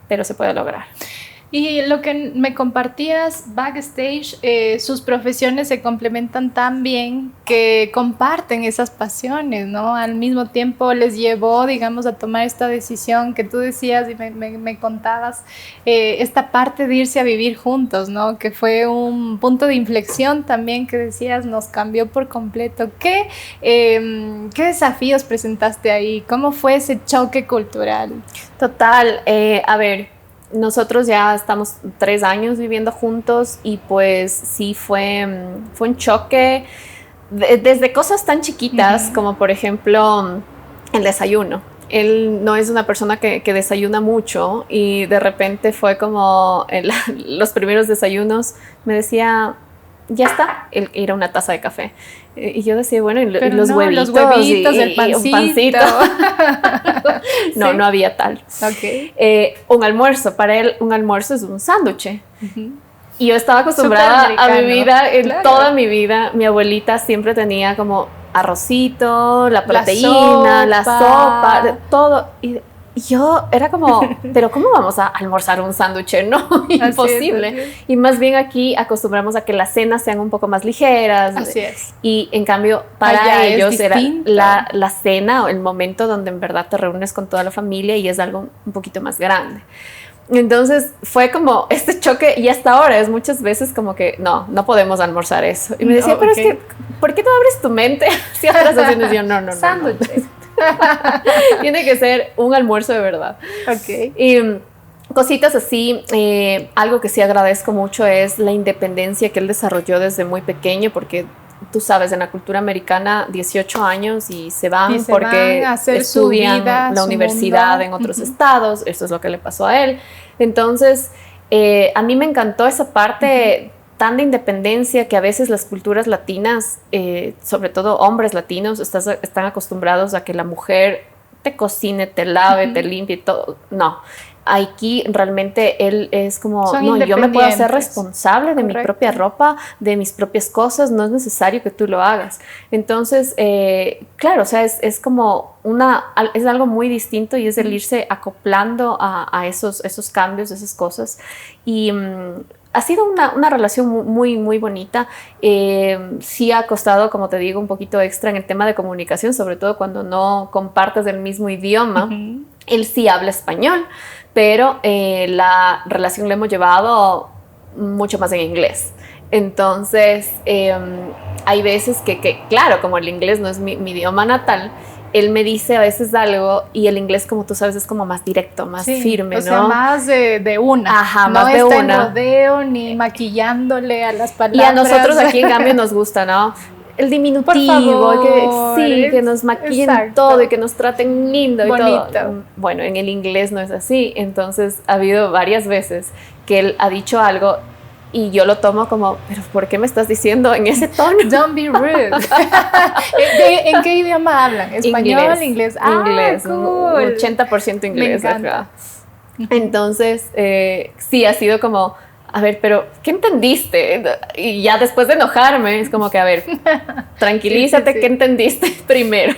pero se puede lograr. Y lo que me compartías backstage, sus profesiones se complementan tan bien que comparten esas pasiones, ¿no? Al mismo tiempo les llevó, digamos, a tomar esta decisión que tú decías y me contabas, esta parte de irse a vivir juntos, ¿no? Que fue un punto de inflexión también que decías, nos cambió por completo. ¿Qué desafíos presentaste ahí? ¿Cómo fue ese choque cultural? Total, a ver, nosotros ya estamos 3 años viviendo juntos y pues sí fue un choque desde cosas tan chiquitas como por ejemplo el desayuno. Él no es una persona que desayuna mucho y de repente fue como los primeros desayunos me decía, ya está, era una taza de café. Y yo decía, bueno, y los huevitos, el pancito. Un pancito. No, ¿sí? No había tal. Okay. Un almuerzo, para él un almuerzo es un sándwich. Y yo estaba acostumbrada a mi vida, toda mi vida, mi abuelita siempre tenía como arrocito, la proteína, la sopa todo. Y yo era como, pero ¿cómo vamos a almorzar un sándwich? No, imposible. Así es. Y más bien aquí acostumbramos a que las cenas sean un poco más ligeras. Así es. Y en cambio, para ellos era la cena o el momento donde en verdad te reúnes con toda la familia y es algo un poquito más grande. Entonces fue como este choque y hasta ahora es muchas veces como que no podemos almorzar eso. Y me decía, pero es que, ¿por qué no abres tu mente hacia otras opciones? Y yo, no. Sándwiches. Tiene que ser un almuerzo de verdad. Okay. Y cositas así, algo que sí agradezco mucho es la independencia que él desarrolló desde muy pequeño, porque tú sabes, en la cultura americana 18 años y se van porque estudian la universidad en otros estados. Eso es lo que le pasó a él. Entonces, a mí me encantó esa parte tan de independencia que a veces las culturas latinas, sobre todo hombres latinos, están acostumbrados a que la mujer te cocine, te lave, te limpie, todo. No, aquí realmente él es como, no, yo me puedo hacer responsable de mi propia ropa, de mis propias cosas, no es necesario que tú lo hagas. Entonces, claro, o sea, es como es algo muy distinto y es el irse acoplando a esos cambios, esas cosas. Y ha sido una relación muy, muy bonita. Sí ha costado, como te digo, un poquito extra en el tema de comunicación, sobre todo cuando no compartes el mismo idioma. Él sí habla español, pero la relación la hemos llevado mucho más en inglés. Entonces, hay veces que, claro, como el inglés no es mi idioma natal, él me dice a veces algo y el inglés, como tú sabes, es como más directo, más firme, ¿no? O sea, más de una. Ajá, no más de está una. En rodeo ni maquillándole a las palabras. Y a nosotros aquí, en cambio, nos gusta, ¿no? El diminutivo, por favor, que nos maquillen todo y que nos traten lindo bonito. Y todo. Bueno, en el inglés no es así. Entonces, ha habido varias veces que él ha dicho algo y yo lo tomo como, ¿pero por qué me estás diciendo en ese tono? Don't be rude. ¿En qué idioma hablan? ¿Español? ¿Inglés? Inglés, cool. Un 80% inglés. Me encanta. Entonces, sí, ha sido como a ver, pero ¿qué entendiste? Y ya después de enojarme, es como que, a ver, tranquilízate, ¿qué entendiste primero?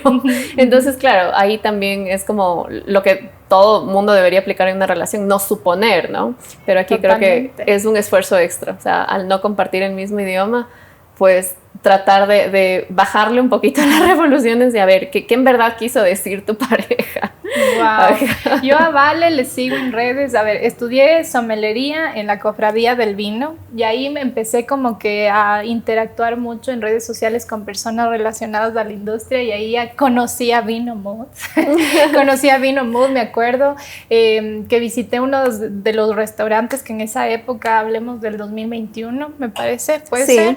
Entonces, claro, ahí también es como lo que todo mundo debería aplicar en una relación, no suponer, ¿no? Pero aquí creo que es un esfuerzo extra, o sea, al no compartir el mismo idioma, pues tratar de bajarle un poquito a las revoluciones y a ver, ¿qué en verdad quiso decir tu pareja? Wow. Yo a Vale le sigo en redes. A ver, estudié sommelería en la Cofradía del Vino y ahí me empecé como que a interactuar mucho en redes sociales con personas relacionadas a la industria y ahí ya conocí a Vino Mood. Conocí a Vino Mood, me acuerdo que visité uno de los restaurantes que en esa época, hablemos del 2021, me parece, puede ser.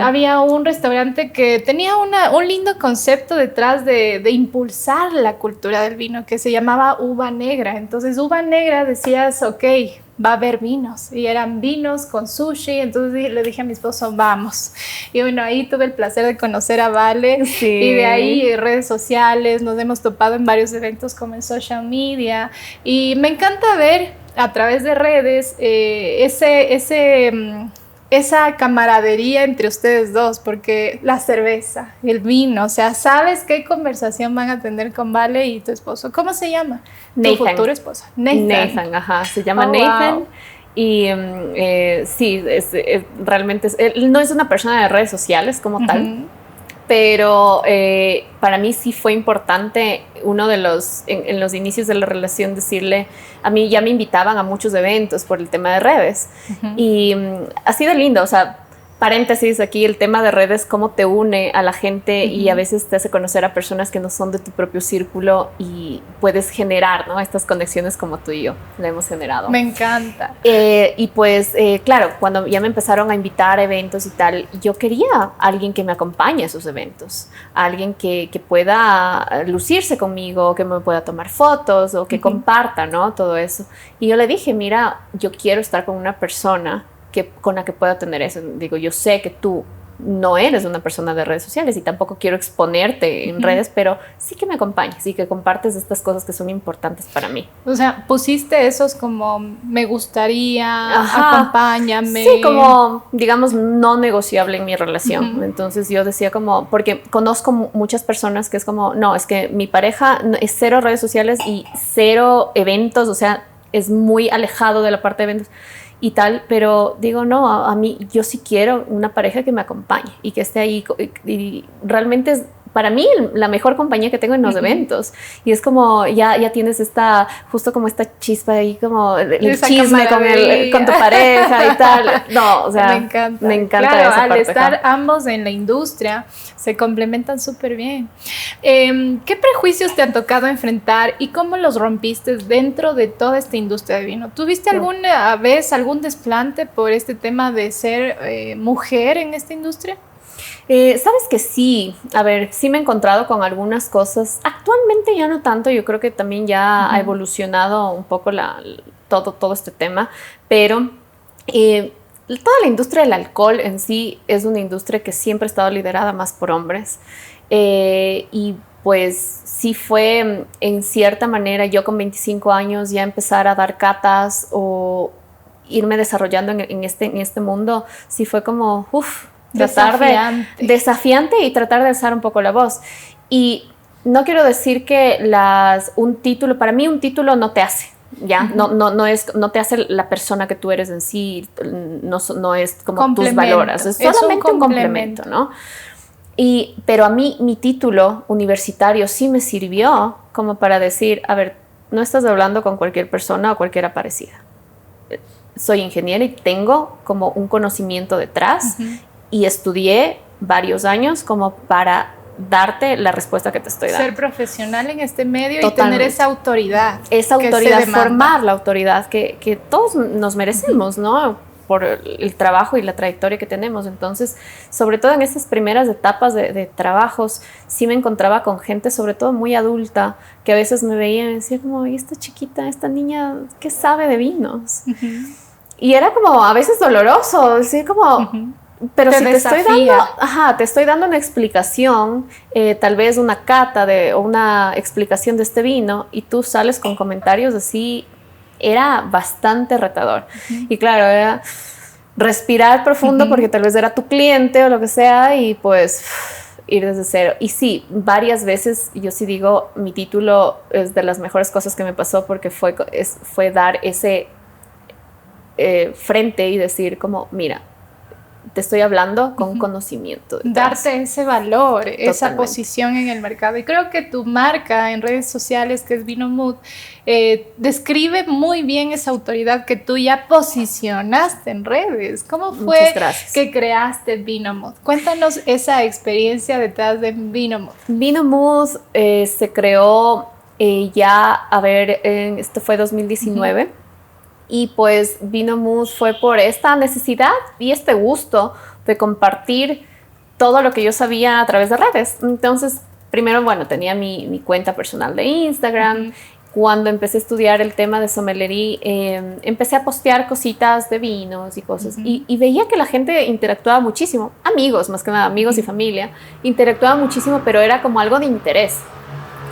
Había un restaurante que tenía un lindo concepto detrás de impulsar la cultura del vino que se llamaba Uva Negra. Entonces, Uva Negra decías, ok, va a haber vinos. Y eran vinos con sushi. Entonces le dije a mi esposo, vamos. Y bueno, ahí tuve el placer de conocer a Vale. Sí. Y de ahí redes sociales, nos hemos topado en varios eventos como en social media. Y me encanta ver a través de redes esa camaradería entre ustedes dos, porque la cerveza, el vino, o sea, ¿sabes qué conversación van a tener con Vale y tu esposo? ¿Cómo se llama? Nathan. Tu futuro esposo. Nathan, ajá, se llama Nathan. Wow. Y sí, realmente él no es una persona de redes sociales como tal, pero para mí sí fue importante en los inicios de la relación decirle, a mí ya me invitaban a muchos eventos por el tema de redes y ha sido lindo, o sea, paréntesis aquí, el tema de redes, cómo te une a la gente y a veces te hace conocer a personas que no son de tu propio círculo y puedes generar, ¿no? Estas conexiones como tú y yo la hemos generado. Me encanta. Y pues, claro, cuando ya me empezaron a invitar a eventos y tal, yo quería a alguien que me acompañe a esos eventos, alguien que pueda lucirse conmigo, que me pueda tomar fotos o que comparta, ¿no? Todo eso. Y yo le dije, mira, yo quiero estar con una persona con la que pueda tener eso. Digo, yo sé que tú no eres una persona de redes sociales y tampoco quiero exponerte en redes, pero sí que me acompañes y que compartes estas cosas que son importantes para mí. O sea, pusiste esos como me gustaría, acompáñame. Sí, como digamos no negociable en mi relación. Entonces yo decía como, porque conozco muchas personas que es como, no, es que mi pareja es cero redes sociales y cero eventos, o sea, es muy alejado de la parte de eventos y tal, pero digo, no, a mí yo sí quiero una pareja que me acompañe y que esté ahí y realmente es para mí la mejor compañía que tengo en los eventos y es como ya tienes justo como esta chispa ahí como el chisme con tu pareja y tal. No, o sea, me encanta claro, esa al parte. Estar ambos en la industria se complementan súper bien. ¿Qué prejuicios te han tocado enfrentar y cómo los rompiste dentro de toda esta industria de vino? ¿Tuviste alguna vez algún desplante por este tema de ser mujer en esta industria? Sabes que sí, a ver, sí me he encontrado con algunas cosas, actualmente ya no tanto, yo creo que también ya ha evolucionado un poco todo este tema, pero toda la industria del alcohol en sí es una industria que siempre ha estado liderada más por hombres y pues sí fue en cierta manera yo con 25 años ya empezar a dar catas o irme desarrollando en este mundo, sí fue como, desafiante y tratar de alzar un poco la voz. Y no quiero decir que para mí un título no te hace, ¿ya? No te hace la persona que tú eres en sí, no es como tus valores, es solamente un complemento, ¿no? Pero a mí mi título universitario sí me sirvió como para decir, a ver, no estás hablando con cualquier persona o cualquiera parecida. Soy ingeniera y tengo como un conocimiento detrás y estudié varios años como para darte la respuesta que te estoy dando. Ser profesional en este medio y tener esa autoridad. Esa autoridad, formar la autoridad que todos nos merecemos, ¿no? Por el trabajo y la trayectoria que tenemos. Entonces, sobre todo en estas primeras etapas de trabajos, sí me encontraba con gente, sobre todo muy adulta, que a veces me veía y me decía como, ¿y esta chiquita, esta niña, qué sabe de vinos? Y era como a veces doloroso, decir como... Pero si te estoy dando una explicación, tal vez una cata o una explicación de este vino y tú sales con comentarios así, era bastante retador. Y claro, era respirar profundo porque tal vez era tu cliente o lo que sea y pues ir desde cero. Y sí, varias veces yo sí digo, mi título es de las mejores cosas que me pasó porque fue dar ese frente y decir como, mira, te estoy hablando con conocimiento. Darte ese valor, esa posición en el mercado. Y creo que tu marca en redes sociales, que es Vinomood, describe muy bien esa autoridad que tú ya posicionaste en redes. ¿Cómo fue que creaste Vinomood? Cuéntanos esa experiencia detrás de Vinomood. Vinomood se creó esto fue 2019. Y pues Vinomood fue por esta necesidad y este gusto de compartir todo lo que yo sabía a través de redes. Entonces, primero, bueno, tenía mi cuenta personal de Instagram. Cuando empecé a estudiar el tema de sommelería, empecé a postear cositas de vinos y cosas. Y veía que la gente interactuaba muchísimo. Amigos, más que nada, amigos y familia. Interactuaban muchísimo, pero era como algo de interés.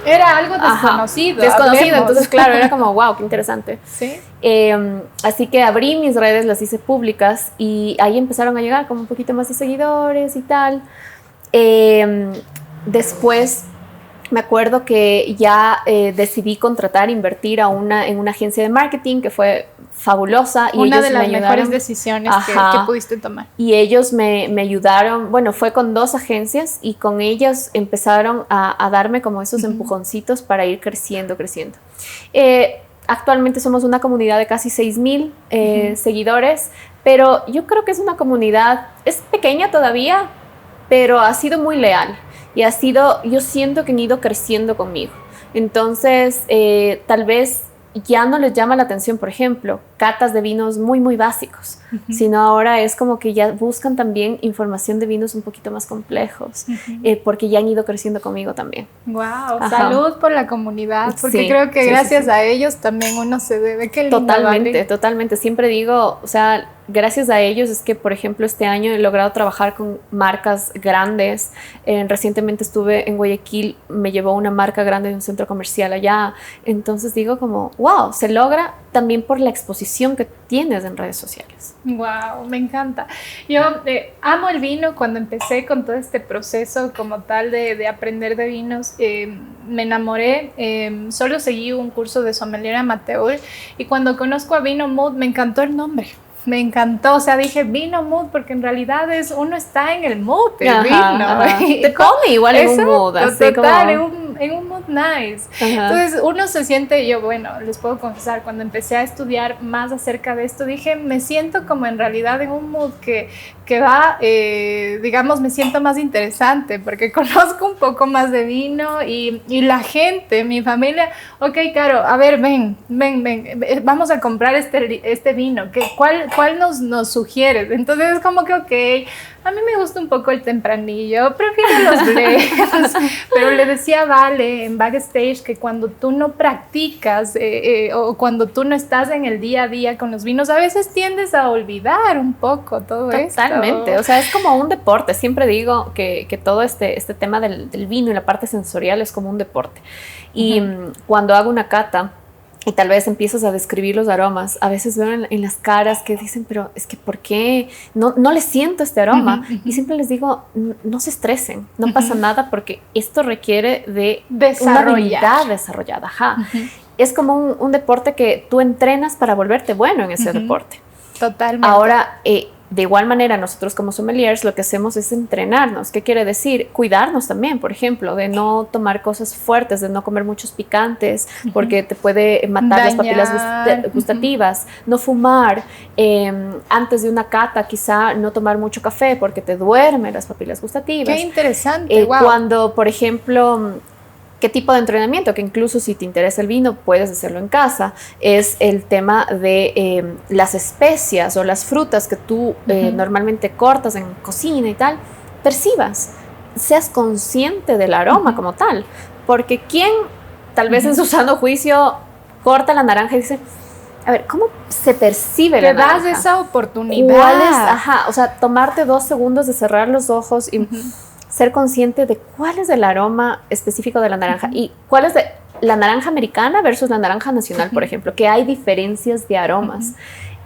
Era algo desconocido. Desconocido, entonces claro, era como, wow, qué interesante. Sí. Así que abrí mis redes, las hice públicas y ahí empezaron a llegar como un poquito más de seguidores y tal. Después me acuerdo que ya decidí invertir en una agencia de marketing que fue fabulosa. Y una de las mejores decisiones que pudiste tomar. Y ellos me ayudaron, bueno, fue con 2 agencias y con ellas empezaron a darme como esos empujoncitos para ir creciendo. Actualmente somos una comunidad de casi 6,000 seguidores, pero yo creo que es una comunidad, es pequeña todavía, pero ha sido muy leal. Y yo siento que han ido creciendo conmigo. Entonces, tal vez ya no les llama la atención, por ejemplo, catas de vinos muy, muy básicos, sino ahora es como que ya buscan también información de vinos un poquito más complejos, porque ya han ido creciendo conmigo también. ¡Wow! Salud por la comunidad, porque sí, creo que gracias a ellos también uno se debe. ¡Qué lindo! Totalmente. Siempre digo, o sea, gracias a ellos es que, por ejemplo, este año he logrado trabajar con marcas grandes. Recientemente estuve en Guayaquil, me llevó una marca grande de un centro comercial allá. Entonces digo como, wow, se logra también por la exposición que tienes en redes sociales. Wow, me encanta. Yo amo el vino. Cuando empecé con todo este proceso como tal de aprender de vinos, me enamoré. Solo seguí un curso de sommelier amateur y cuando conozco a Vinomood me encantó el nombre. Me encantó, o sea, dije Vinomood porque en realidad uno está en el mood del vino. Te pone igual en un mood, así total, como... en un mood nice. Entonces uno se siente, yo bueno, les puedo confesar, cuando empecé a estudiar más acerca de esto, dije, me siento como en realidad en un mood que va, digamos, me siento más interesante porque conozco un poco más de vino y la gente, mi familia, ok, Caro, a ver, ven, vamos a comprar este vino, ¿cuál nos sugieres? Entonces es como que, ok, a mí me gusta un poco el tempranillo, prefiero los blends, pero le decía Vale en backstage que cuando tú no practicas o cuando tú no estás en el día a día con los vinos, a veces tiendes a olvidar un poco todo esto. Totalmente, o sea, es como un deporte. Siempre digo que todo este tema del vino y la parte sensorial es como un deporte. Y cuando hago una cata, y tal vez empiezas a describir los aromas, a veces veo en las caras que dicen, pero es que ¿por qué? No le siento este aroma. Y siempre les digo, no se estresen, no pasa nada porque esto requiere de una habilidad desarrollada. Es como un deporte que tú entrenas para volverte bueno en ese deporte. Totalmente. Ahora, de igual manera, nosotros como sommeliers lo que hacemos es entrenarnos. ¿Qué quiere decir? Cuidarnos también, por ejemplo, de no tomar cosas fuertes, de no comer muchos picantes, porque te puede matar las papilas gustativas. No fumar. Antes de una cata, quizá no tomar mucho café porque te duermen las papilas gustativas. ¡Qué interesante! Wow. Cuando, por ejemplo... ¿Qué tipo de entrenamiento? Que incluso si te interesa el vino, puedes hacerlo en casa. Es el tema de las especias o las frutas que tú normalmente cortas en cocina y tal. Percibas, seas consciente del aroma como tal. Porque ¿quién, tal vez en su sano juicio, corta la naranja y dice... A ver, ¿cómo se percibe la naranja? Te das esa oportunidad. ¿Cuál es? O sea, tomarte 2 segundos de cerrar los ojos y... ser consciente de cuál es el aroma específico de la naranja y cuál es la naranja americana versus la naranja nacional, por ejemplo, que hay diferencias de aromas.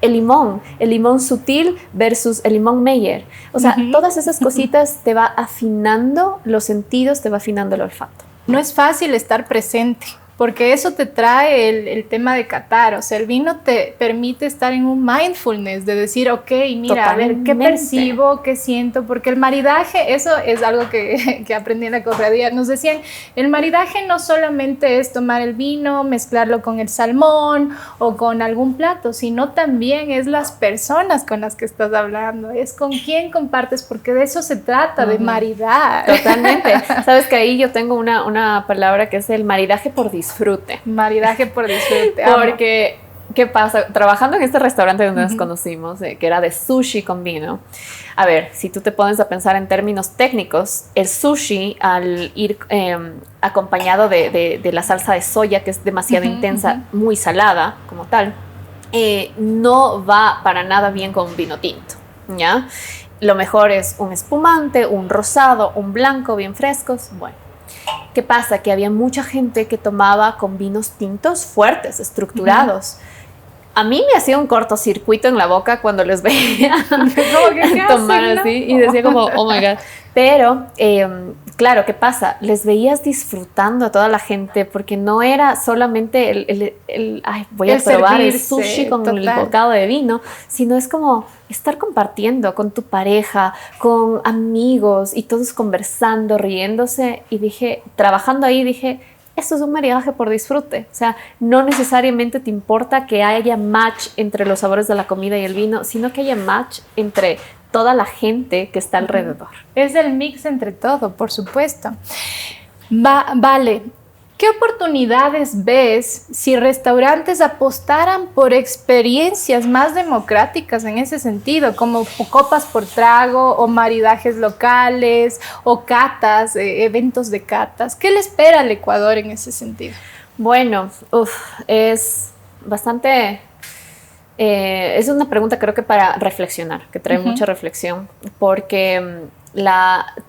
El limón sutil versus el limón Meyer. O sea, todas esas cositas te va afinando los sentidos, te va afinando el olfato. No es fácil estar presente, porque eso te trae el tema de catar. O sea, el vino te permite estar en un mindfulness de decir, ok, mira, totalmente. A ver, ¿qué percibo? ¿Qué siento? Porque el maridaje, eso es algo que aprendí en la cofradía. Nos decían, el maridaje no solamente es tomar el vino, mezclarlo con el salmón o con algún plato, sino también es las personas con las que estás hablando, es con quién compartes, porque de eso se trata, de maridar. Totalmente. Sabes que ahí yo tengo una palabra que es el maridaje por disfrute. Maridaje por disfrute. Porque, ¿qué pasa? Trabajando en este restaurante donde nos conocimos, que era de sushi con vino. A ver, si tú te pones a pensar en términos técnicos, el sushi, al ir acompañado de la salsa de soya, que es demasiado intensa, muy salada como tal, no va para nada bien con vino tinto, ¿ya? Lo mejor es un espumante, un rosado, un blanco bien frescos. Bueno, ¿qué pasa? Que había mucha gente que tomaba con vinos tintos fuertes, estructurados. A mí me hacía un cortocircuito en la boca cuando les veía tomar así, y decía como, oh my God. Pero, claro, ¿qué pasa? Les veías disfrutando a toda la gente, porque no era solamente ay, voy a probar el sushi con el bocado de vino, sino es como estar compartiendo con tu pareja, con amigos, y todos conversando, riéndose. Y dije, trabajando ahí, dije, esto es un maridaje por disfrute. O sea, no necesariamente te importa que haya match entre los sabores de la comida y el vino, sino que haya match entre toda la gente que está alrededor. Es el mix entre todo, por supuesto. Vale, ¿qué oportunidades ves si restaurantes apostaran por experiencias más democráticas en ese sentido, como copas por trago o maridajes locales o catas, eventos de catas? ¿Qué le espera al Ecuador en ese sentido? Bueno, es bastante... es una pregunta creo que para reflexionar, que trae mucha reflexión, porque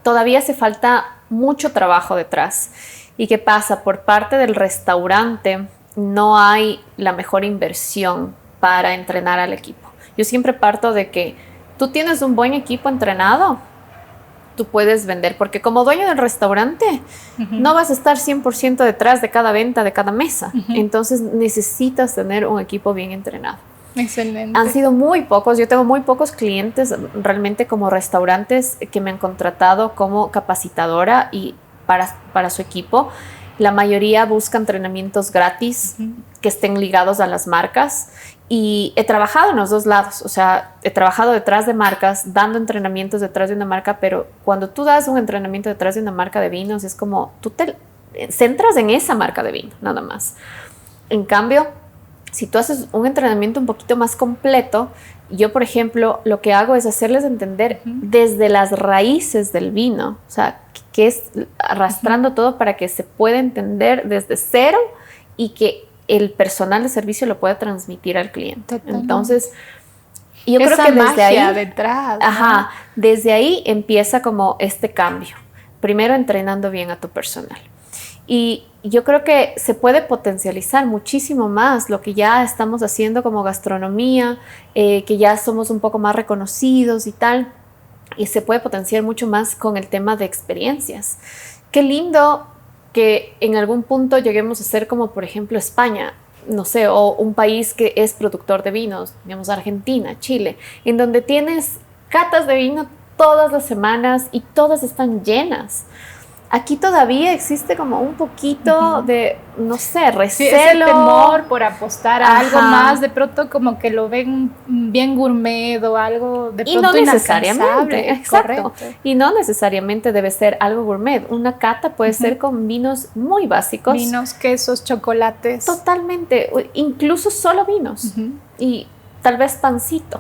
todavía hace falta mucho trabajo detrás. ¿Y qué pasa? Por parte del restaurante no hay la mejor inversión para entrenar al equipo. Yo siempre parto de que tú tienes un buen equipo entrenado, tú puedes vender, porque como dueño del restaurante no vas a estar 100% detrás de cada venta, de cada mesa. Entonces necesitas tener un equipo bien entrenado. Excelente. Han sido muy pocos, yo tengo muy pocos clientes realmente como restaurantes que me han contratado como capacitadora y para su equipo. La mayoría busca entrenamientos gratis que estén ligados a las marcas, y he trabajado en los dos lados. O sea, he trabajado detrás de marcas, dando entrenamientos detrás de una marca, pero cuando tú das un entrenamiento detrás de una marca de vinos, es como tú te centras en esa marca de vino, nada más. En cambio, si tú haces un entrenamiento un poquito más completo, yo, por ejemplo, lo que hago es hacerles entender desde las raíces del vino, o sea, que es arrastrando todo para que se pueda entender desde cero y que el personal de servicio lo pueda transmitir al cliente. Totalmente. Entonces, yo creo que desde ahí, detrás, ¿no? Desde ahí empieza como este cambio. Primero entrenando bien a tu personal. Y yo creo que se puede potencializar muchísimo más lo que ya estamos haciendo como gastronomía, que ya somos un poco más reconocidos y tal, y se puede potenciar mucho más con el tema de experiencias. Qué lindo que en algún punto lleguemos a ser como, por ejemplo, España, no sé, o un país que es productor de vinos, digamos Argentina, Chile, en donde tienes catas de vino todas las semanas y todas están llenas. Aquí todavía existe como un poquito de, no sé, recelo. Sí, ese temor por apostar a algo más, de pronto como que lo ven bien gourmet o algo de pronto y no necesariamente, exacto. Correcto. Y no necesariamente debe ser algo gourmet. Una cata puede ser con vinos muy básicos. Vinos, quesos, chocolates. Totalmente, incluso solo vinos. Y tal vez pancito,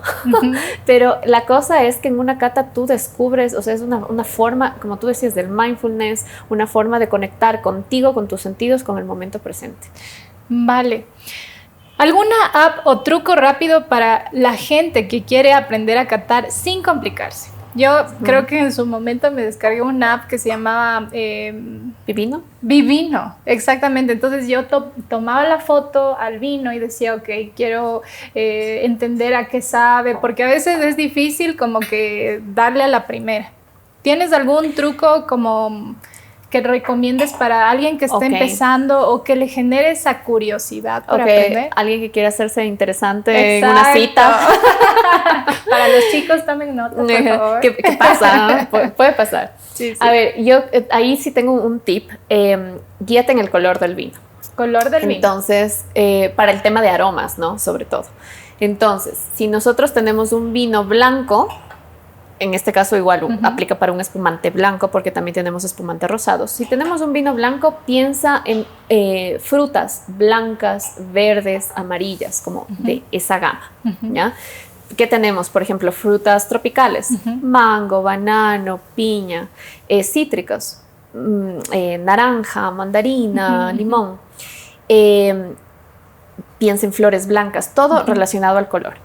pero la cosa es que en una cata tú descubres, o sea, es una forma, como tú decías, del mindfulness, una forma de conectar contigo, con tus sentidos, con el momento presente. Vale. ¿Alguna app o truco rápido para la gente que quiere aprender a catar sin complicarse? Yo creo que en su momento me descargué una app que se llamaba ¿Vivino? Vivino, exactamente. Entonces yo tomaba la foto al vino y decía, ok, quiero entender a qué sabe, porque a veces es difícil como que darle a la primera. ¿Tienes algún truco como que recomiendes para alguien que esté empezando o que le genere esa curiosidad por aprender? Alguien que quiera hacerse interesante en una cita. Para los chicos tomen nota, por favor. ¿Qué pasa? Puede pasar. Sí, sí. A ver, yo ahí sí tengo un tip. Guíate en el color del vino. Color del vino. Entonces, para el tema de aromas, ¿no? Sobre todo. Entonces, si nosotros tenemos un vino blanco, en este caso igual aplica para un espumante blanco porque también tenemos espumantes rosados. Si tenemos un vino blanco, piensa en frutas blancas, verdes, amarillas, como de esa gama, ¿ya? ¿Qué tenemos? Por ejemplo, frutas tropicales, mango, banano, piña, cítricos, naranja, mandarina, limón. Piensa en flores blancas, todo relacionado al color.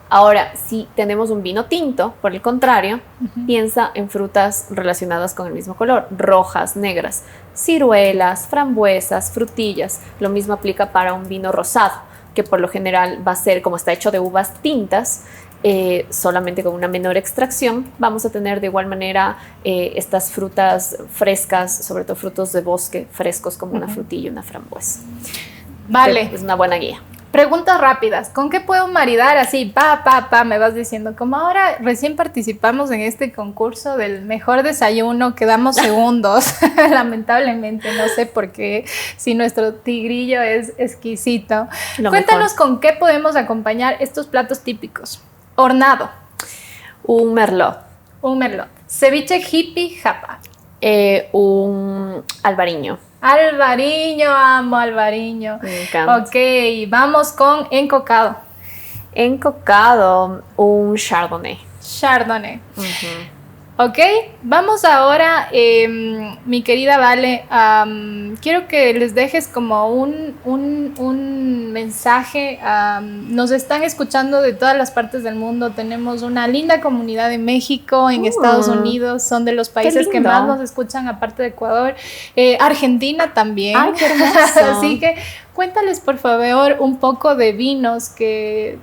Ahora, si tenemos un vino tinto, por el contrario, piensa en frutas relacionadas con el mismo color, rojas, negras, ciruelas, frambuesas, frutillas. Lo mismo aplica para un vino rosado, que por lo general va a ser, como está hecho de uvas tintas, solamente con una menor extracción, vamos a tener de igual manera estas frutas frescas, sobre todo frutos de bosque frescos como una frutilla y una frambuesa. Vale. Es una buena guía. Preguntas rápidas. ¿Con qué puedo maridar así? Me vas diciendo. Como ahora recién participamos en este concurso del mejor desayuno, quedamos segundos. Lamentablemente, no sé por qué, si nuestro tigrillo es exquisito. Cuéntanos con qué podemos acompañar estos platos típicos. Hornado. Un merlot. Un merlot. Ceviche hippie japa. Un albariño. Albariño, amo albariño. Me encanta. Ok, vamos con encocado. Encocado, un chardonnay. Chardonnay. Ok, vamos ahora, mi querida Vale, quiero que les dejes como un mensaje. Nos están escuchando de todas las partes del mundo, tenemos una linda comunidad en México, en Estados Unidos, son de los países que más nos escuchan aparte de Ecuador, Argentina también. ¡Ay, qué hermoso! Así que cuéntales por favor un poco de vinos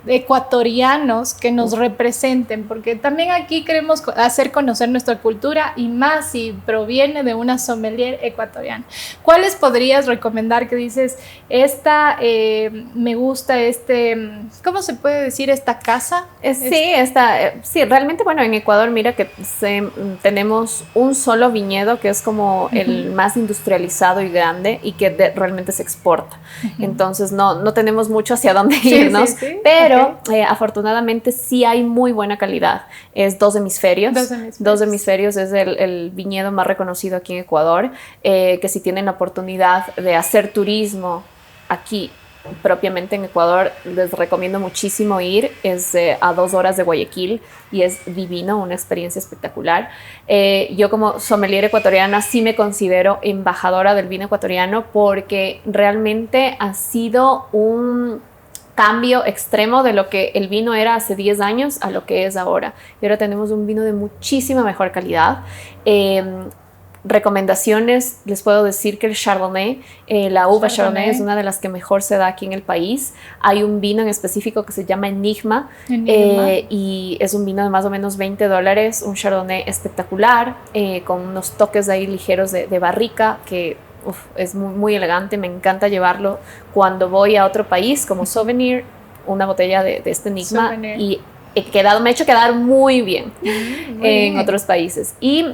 ecuatorianos que nos representen, porque también aquí queremos hacer conocer nuestra cultura y más si proviene de una sommelier ecuatoriana. ¿Cuáles podrías recomendar que dices, esta me gusta, ¿cómo se puede decir? ¿Esta casa? Sí, realmente, bueno, en Ecuador mira que tenemos un solo viñedo que es como el más industrializado y grande y que realmente se exporta. Entonces no tenemos mucho hacia dónde irnos, pero afortunadamente sí hay muy buena calidad. Es Dos Hemisferios. Dos Hemisferios es el viñedo más reconocido aquí en Ecuador, que si tienen la oportunidad de hacer turismo aquí propiamente en Ecuador, les recomiendo muchísimo ir. Es a 2 horas de Guayaquil y es divino, una experiencia espectacular. Yo como sommelier ecuatoriana sí me considero embajadora del vino ecuatoriano porque realmente ha sido un cambio extremo de lo que el vino era hace 10 años a lo que es ahora. Y ahora tenemos un vino de muchísima mejor calidad. Recomendaciones, les puedo decir que el Chardonnay, la uva Chardonnay es una de las que mejor se da aquí en el país. Hay un vino en específico que se llama Enigma. Y es un vino de más o menos $20, un Chardonnay espectacular, con unos toques ahí ligeros de barrica que es muy, muy elegante. Me encanta llevarlo cuando voy a otro país como souvenir, una botella de este Enigma souvenir. Y me he hecho quedar muy bien en otros países. Y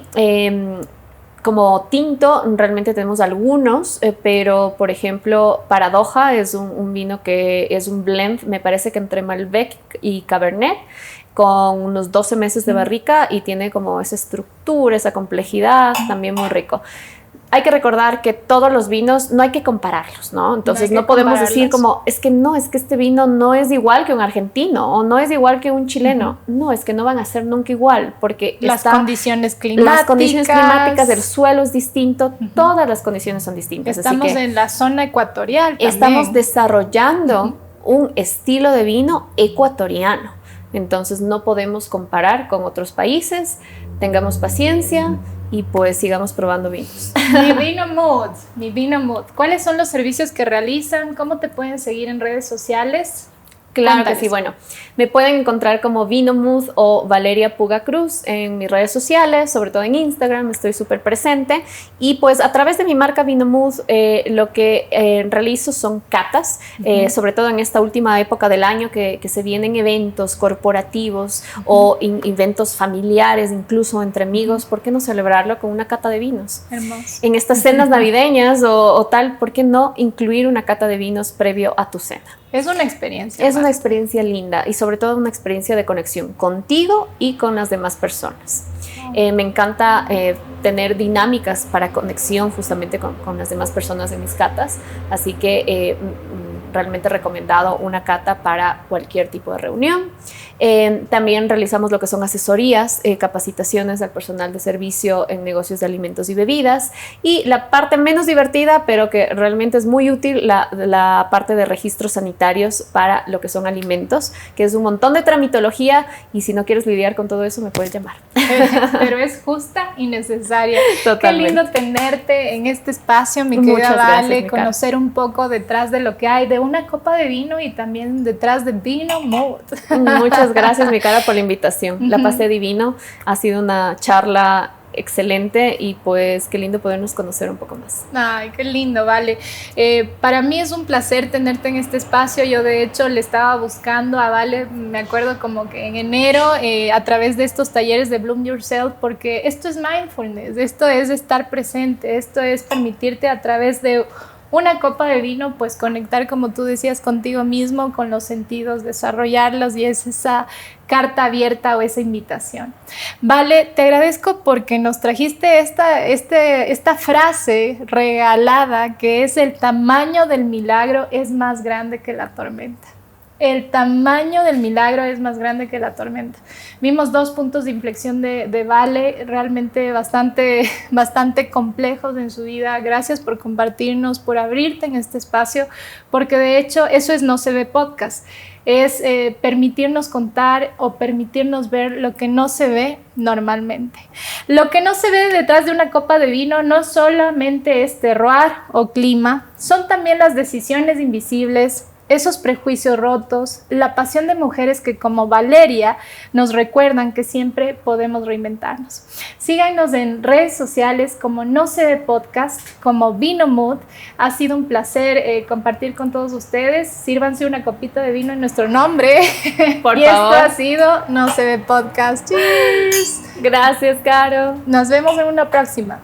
como tinto, realmente tenemos algunos, pero por ejemplo, Paradoja es un vino que es un blend, me parece que entre Malbec y Cabernet, con unos 12 meses de barrica y tiene como esa estructura, esa complejidad, también muy rico. Hay que recordar que todos los vinos no hay que compararlos, ¿no? Entonces no podemos decir como, es que este vino no es igual que un argentino o no es igual que un chileno. No, es que no van a ser nunca igual porque las condiciones climáticas del suelo es distinto, todas las condiciones son distintas. Estamos así que en la zona ecuatorial también. Estamos desarrollando un estilo de vino ecuatoriano. Entonces no podemos comparar con otros países. Tengamos paciencia y pues sigamos probando vinos. Mi Vino Mood. ¿Cuáles son los servicios que realizan? ¿Cómo te pueden seguir en redes sociales? Claro Cuéntales. que sí, bueno, me pueden encontrar como Vino Mood o Valeria Puga Cruz en mis redes sociales, sobre todo en Instagram, estoy súper presente. Y pues a través de mi marca Vino Mood lo que realizo son catas, sobre todo en esta última época del año que se vienen eventos corporativos o eventos familiares, incluso entre amigos. ¿Por qué no celebrarlo con una cata de vinos? Hermoso. En estas cenas navideñas o tal, ¿por qué no incluir una cata de vinos previo a tu cena? Es una experiencia. Es una experiencia linda y sobre todo una experiencia de conexión contigo y con las demás personas. Me encanta tener dinámicas para conexión justamente con las demás personas de mis catas, así que realmente recomendado una cata para cualquier tipo de reunión. También realizamos lo que son asesorías, capacitaciones al personal de servicio en negocios de alimentos y bebidas, y la parte menos divertida pero que realmente es muy útil, la parte de registros sanitarios para lo que son alimentos, que es un montón de tramitología, y si no quieres lidiar con todo eso me puedes llamar. Pero es justa y necesaria. Totalmente. Qué lindo tenerte en este espacio, mi Muchas querida gracias, Vale, mi conocer un poco detrás de lo que hay de una copa de vino y también detrás de Vino Mood. Muchas gracias, mi cara, por la invitación. La pasé divino, ha sido una charla excelente y pues qué lindo podernos conocer un poco más. Ay, qué lindo, Vale. Para mí es un placer tenerte en este espacio. Yo de hecho le estaba buscando a Vale, me acuerdo como que en enero, a través de estos talleres de Bloom Yourself, porque esto es mindfulness, esto es estar presente, esto es permitirte a través de una copa de vino, pues conectar, como tú decías, contigo mismo, con los sentidos, desarrollarlos, y es esa carta abierta o esa invitación. Vale, te agradezco porque nos trajiste esta frase regalada, que es: el tamaño del milagro es más grande que la tormenta. El tamaño del milagro es más grande que la tormenta. Vimos 2 puntos de inflexión de Vale, realmente bastante complejos en su vida. Gracias por compartirnos, por abrirte en este espacio, porque de hecho eso es No Se Ve Podcast. Es permitirnos contar o permitirnos ver lo que no se ve normalmente. Lo que no se ve detrás de una copa de vino no solamente es terroir o clima, son también las decisiones invisibles, esos prejuicios rotos, la pasión de mujeres que, como Valeria, nos recuerdan que siempre podemos reinventarnos. Síganos en redes sociales como No Se Ve Podcast, como Vino Mood. Ha sido un placer compartir con todos ustedes. Sírvanse una copita de vino en nuestro nombre. Por y favor. esto ha sido No Se Ve Podcast. Cheers. Gracias, Caro. Nos vemos en una próxima.